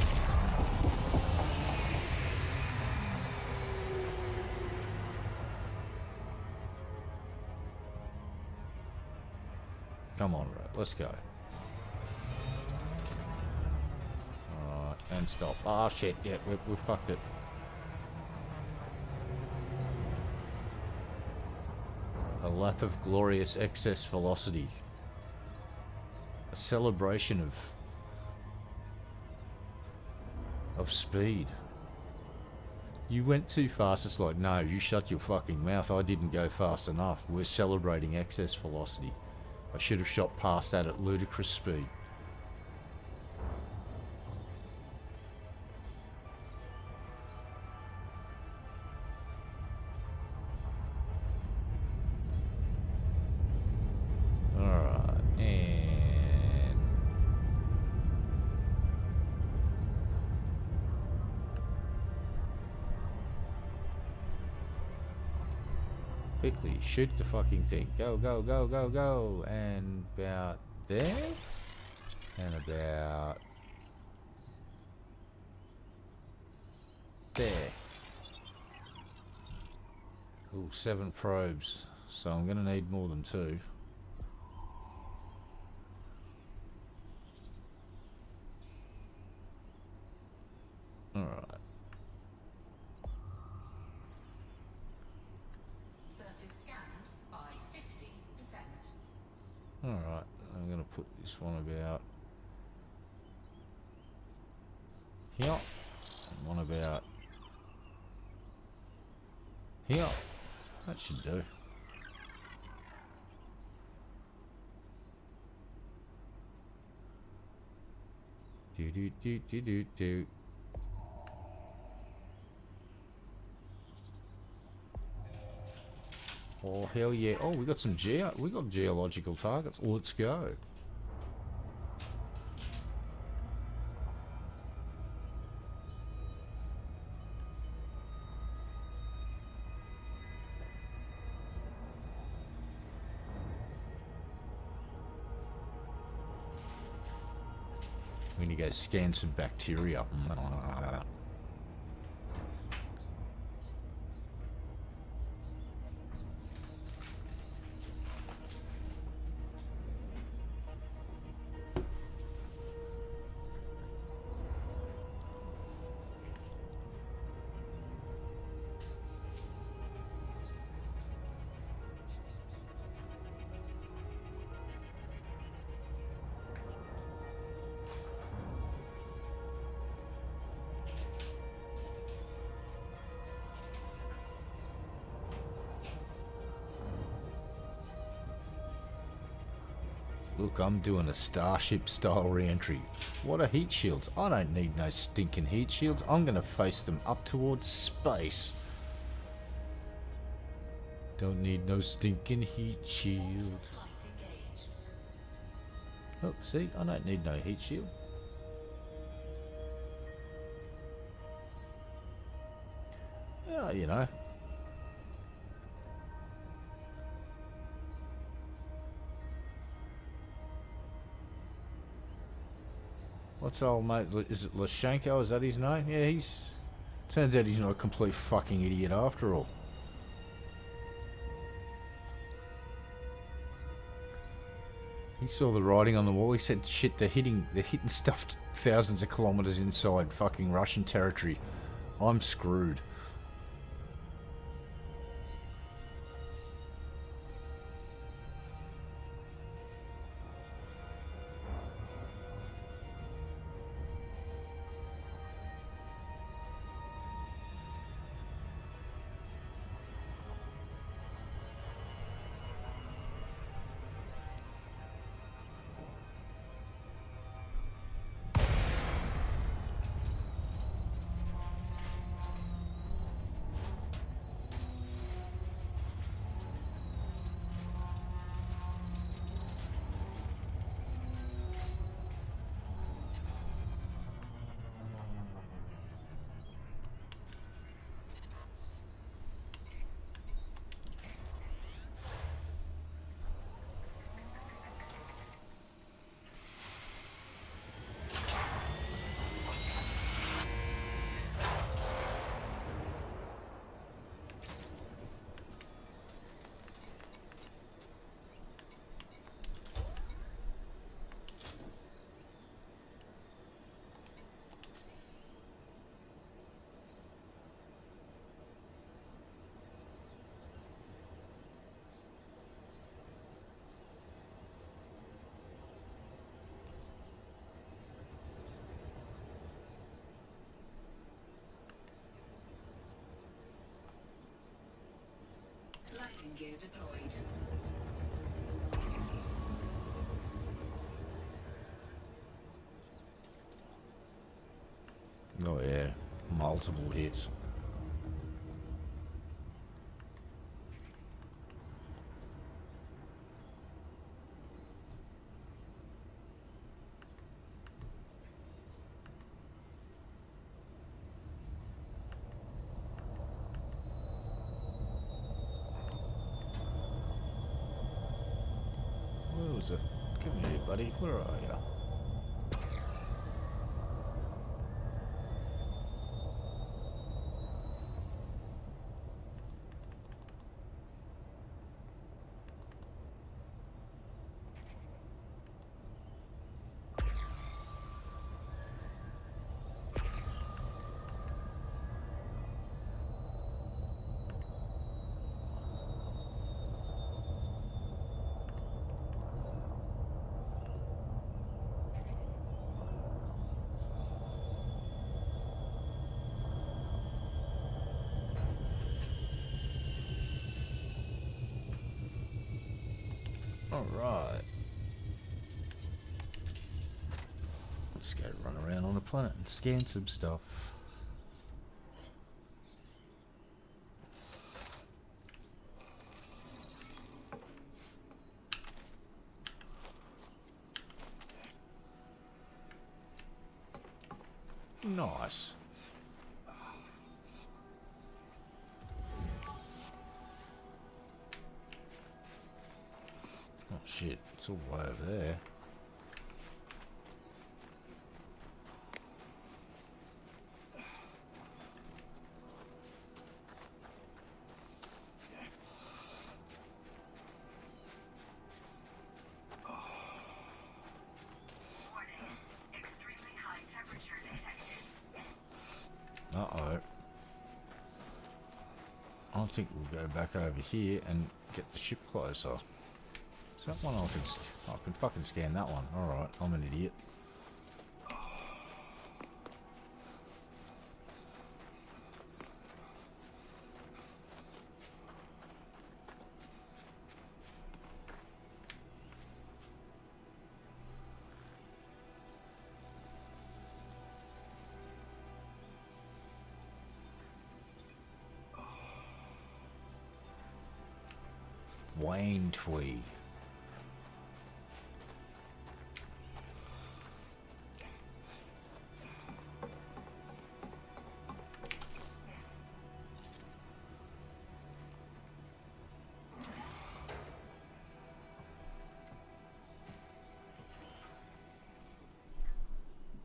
Come on, right, let's go. Alright, and stop. Ah, shit, yeah, we fucked it. A lap of glorious excess velocity. A celebration of speed. You went too fast. It's like, no, you shut your fucking mouth. I didn't go fast enough. We're celebrating excess velocity. I should have shot past that at ludicrous speed. Alright, and quickly shoot the fucking thing. Go, go, go, go, go. And about there. And about there. Ooh, 7 probes. So I'm gonna need more than 2. Alright. Surface scanned by 50%. Alright, I'm gonna put this one about here, and one about here. That should do. Do do do do do do. Oh hell yeah! Oh, we got some we got geological targets. Let's go. We need to go scan some bacteria. Look, I'm doing a Starship style re-entry. What are heat shields? I don't need no stinking heat shields. I'm gonna face them up towards space. Don't need no stinking heat shield. Flight engaged. Oh, see, I don't need no heat shield. Yeah, you know. What's old mate? Is it Lashenko? Is that his name? Yeah, he's... Turns out he's not a complete fucking idiot after all. He saw the writing on the wall. He said, shit, they're hitting stuff thousands of kilometers inside fucking Russian territory. I'm screwed. Lighting gear deployed. Oh yeah, multiple hits. Where was it? Come here, buddy. Where are you? Alright. Let's go run around on the planet and scan some stuff. Nice. Oh shit, it's all the way over there. Uh-oh. I think we'll go back over here and get the ship closer. Is that one I can fucking scan that one. Alright, I'm an idiot. Wayne Twee.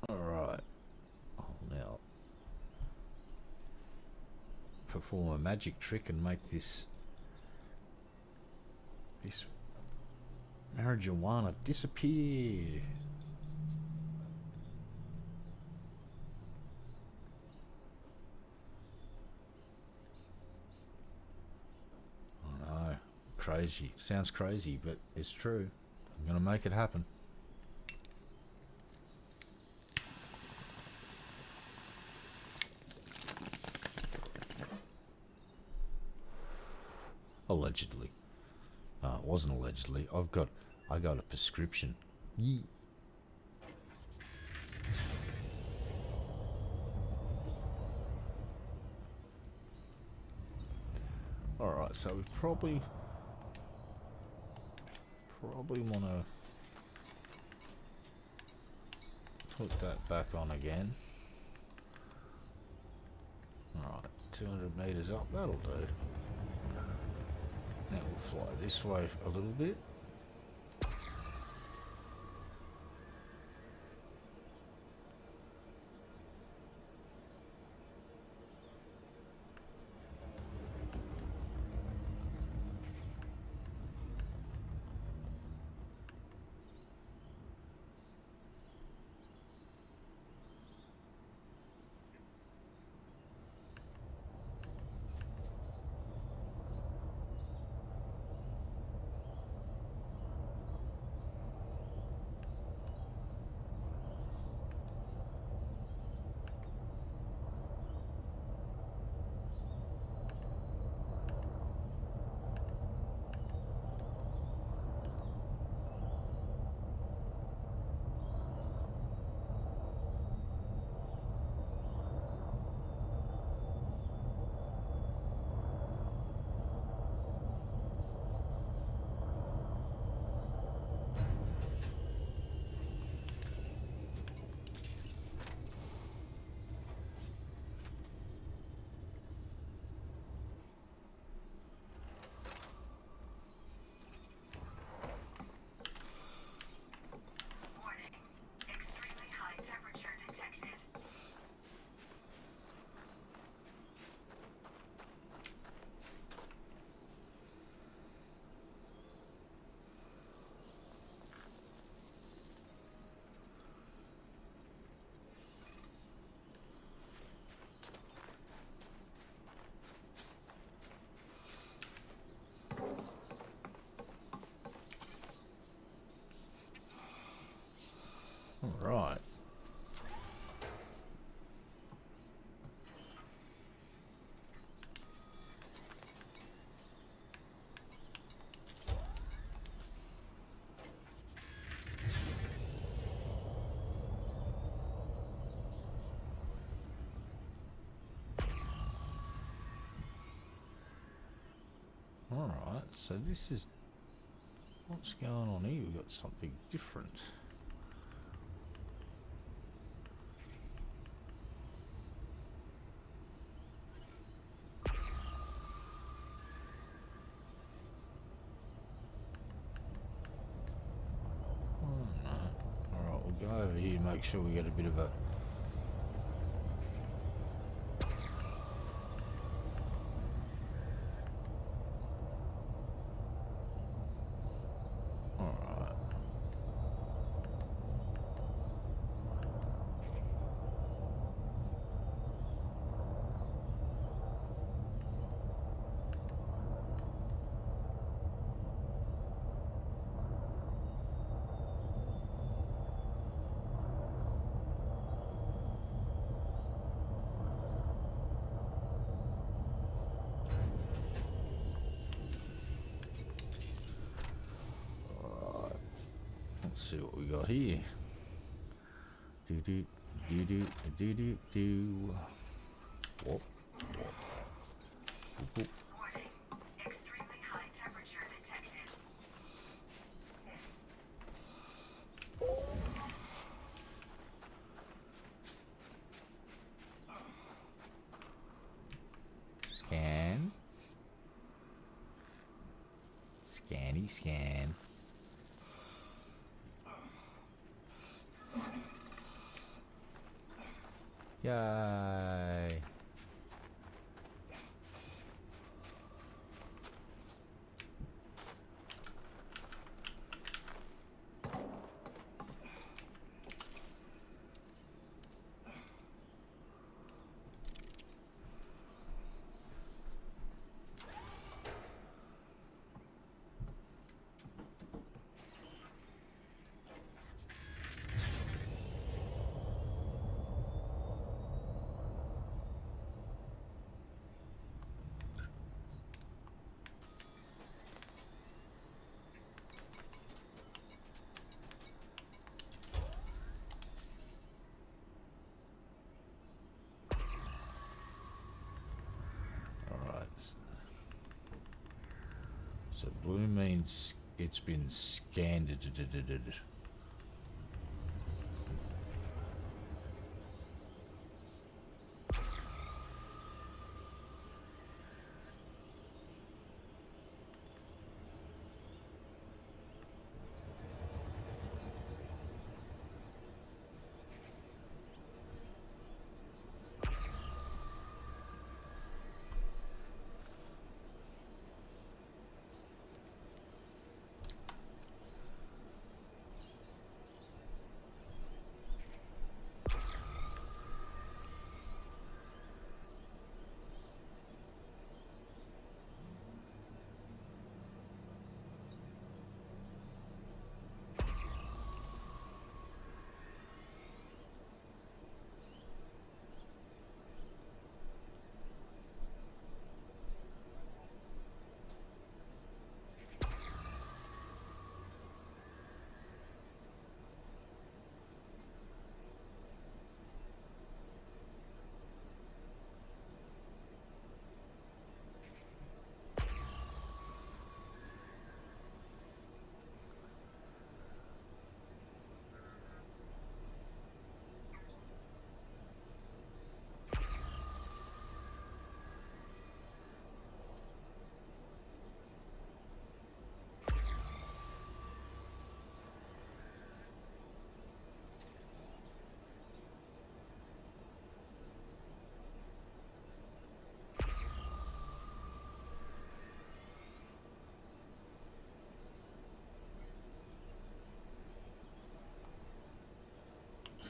Alright. I'll now perform a magic trick and make this marijuana disappear. I know, crazy. Sounds crazy, but it's true. I'm gonna make it happen. Allegedly. It wasn't allegedly. I got a prescription. Yee. Alright, so we probably want to put that back on again. Alright, 200 meters up, that'll do. Now we'll fly this way a little bit. Right. Alright, so this is what's going on here. We've got something different. Alright, we'll go over here and make sure we get a bit of a see what we got here. Do do do do do do do. Whoop, whoop. Whoop, whoop. Warning. Extremely high temperature detected. scan. Yay. Alright. So blue means it's been scanned.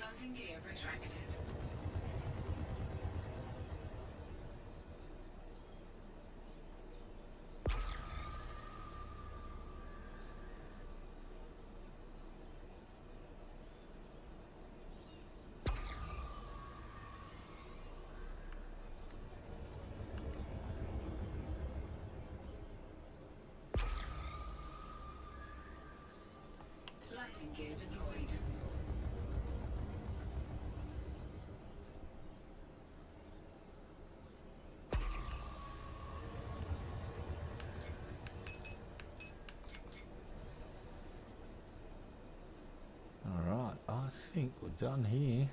Landing gear retracted. Landing gear deployed. Alright, I think we're done here.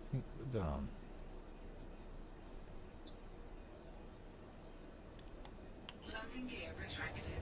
I think we're done. Landing gear retracted.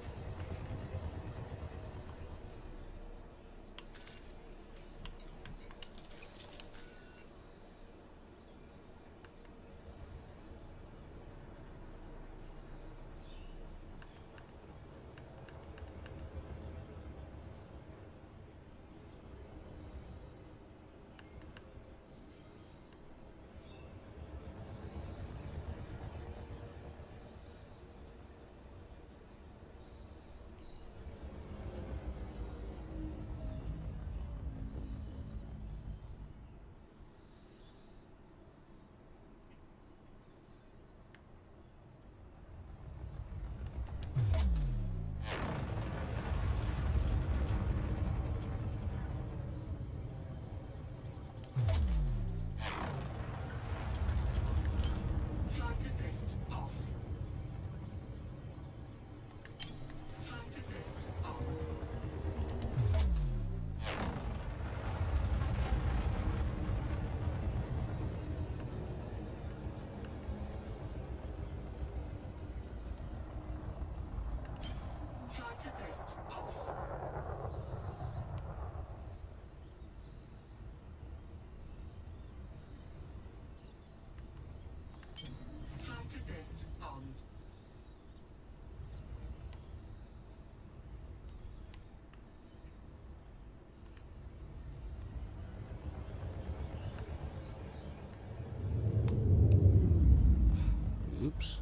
Oops.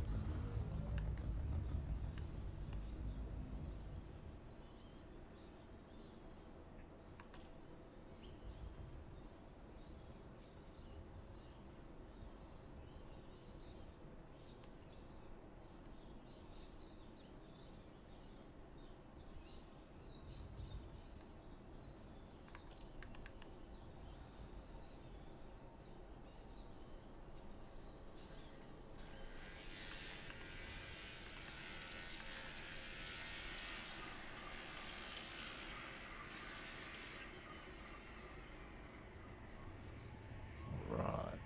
Right.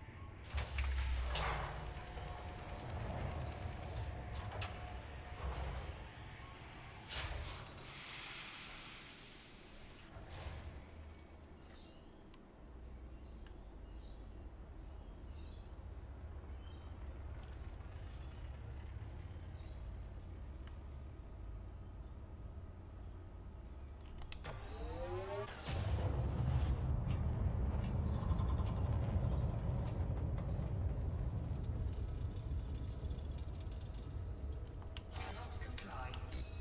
Cannot comply.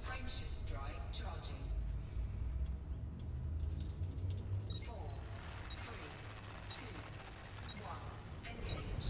Frameshift drive charging. 4, 3, 2, 1. Engage.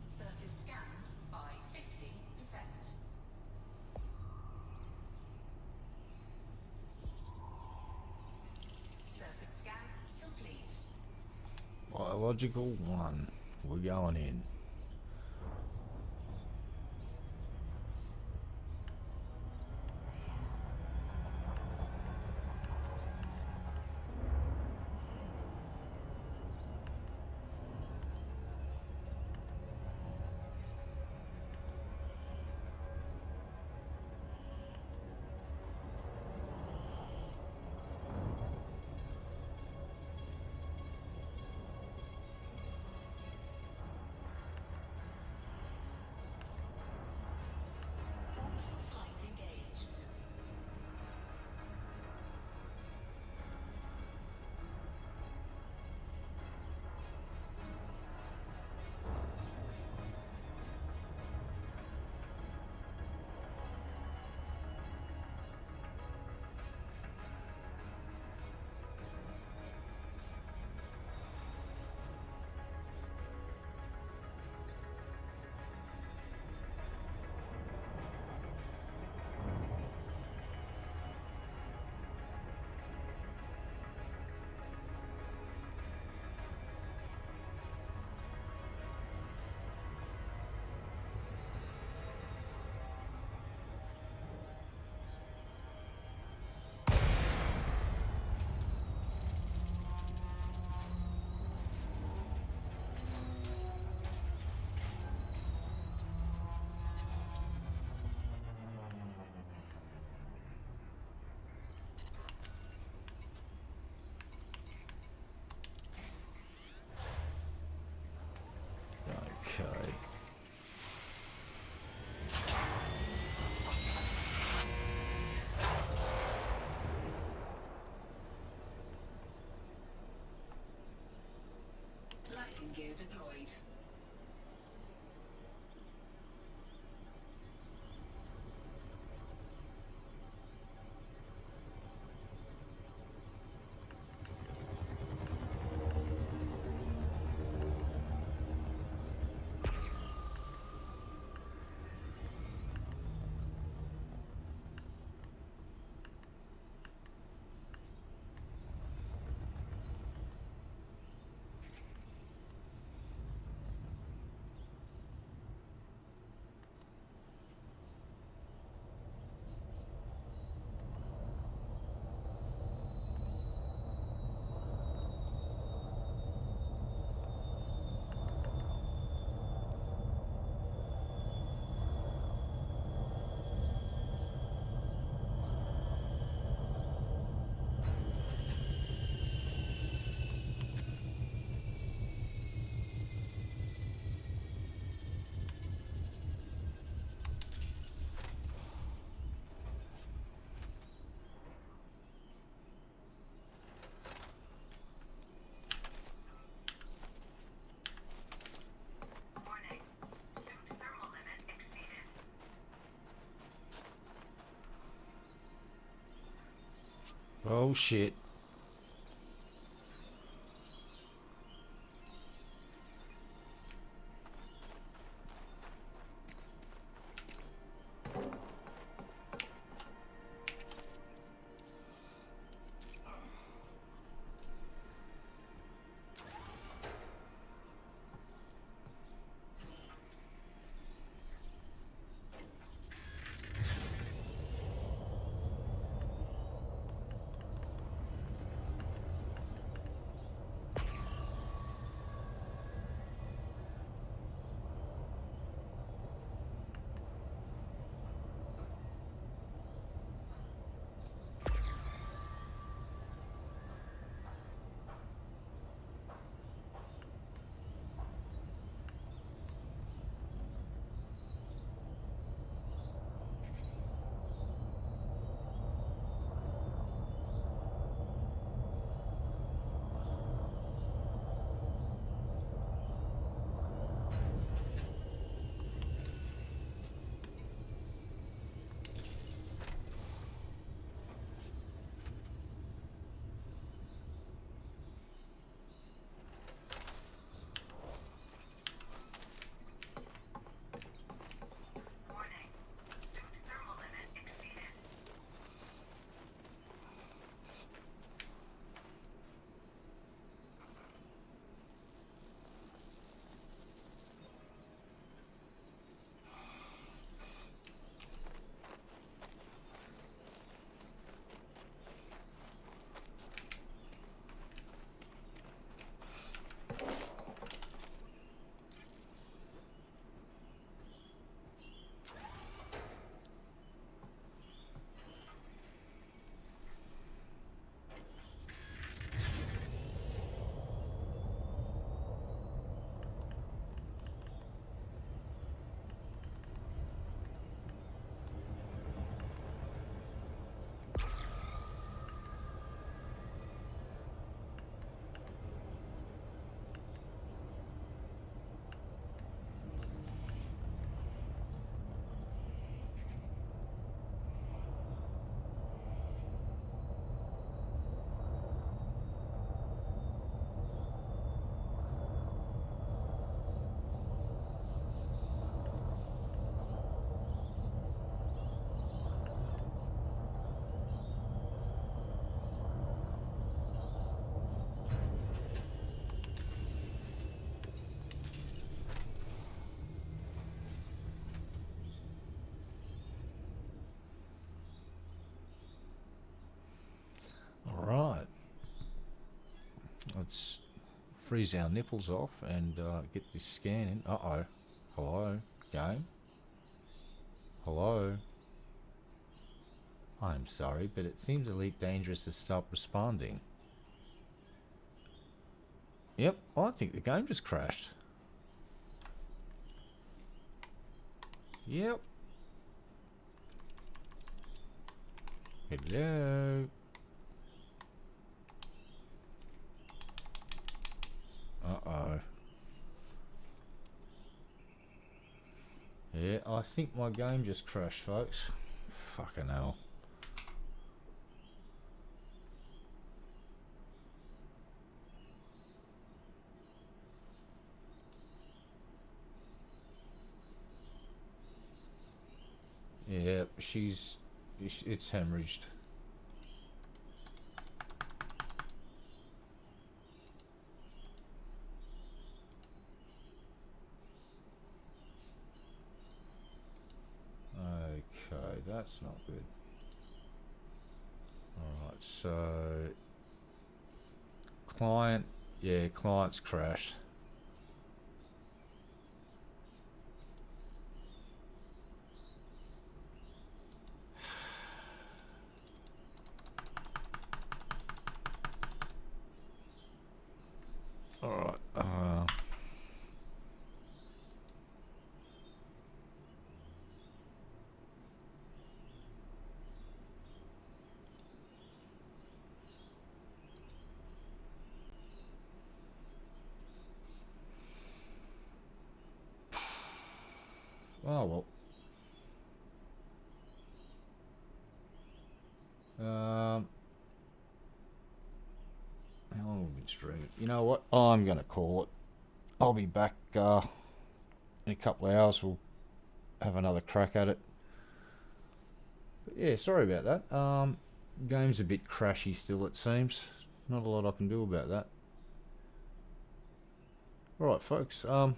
Surface scanned by 50%. Surface scan complete. Biological 1. We're going in. barrier deployed. Warning. Suit thermal limit exceeded. Oh shit. Warning. Suit thermal limit exceeded. Alright. Let's freeze our nipples off and get this scan in. Uh-oh. Hello, game? Hello? I'm sorry, but it seems Elite Dangerous has stopped responding. Yep, I think the game just crashed. Yep. Hello? Uh-oh. Yeah, I think my game just crashed, folks. Fucking hell. Yeah, it's hemorrhaged. Okay, that's not good. Alright, so client, yeah, client's crashed. Alright, oh well. How long have we been streaming? You know what? I'm gonna call it. I'll be back in a couple of hours. We'll have another crack at it. But yeah, sorry about that. Game's a bit crashy still, it seems. Not a lot I can do about that. Alright, folks. Want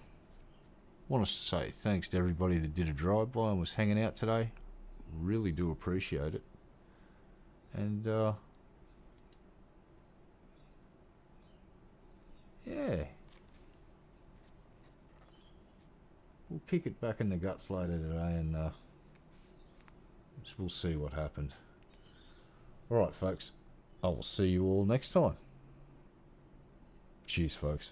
to say thanks to everybody that did a drive-by and was hanging out today. Really do appreciate it. And yeah, we'll kick it back in the guts later today, and we'll see what happened. Alright, folks, I will see you all next time. Cheers, folks.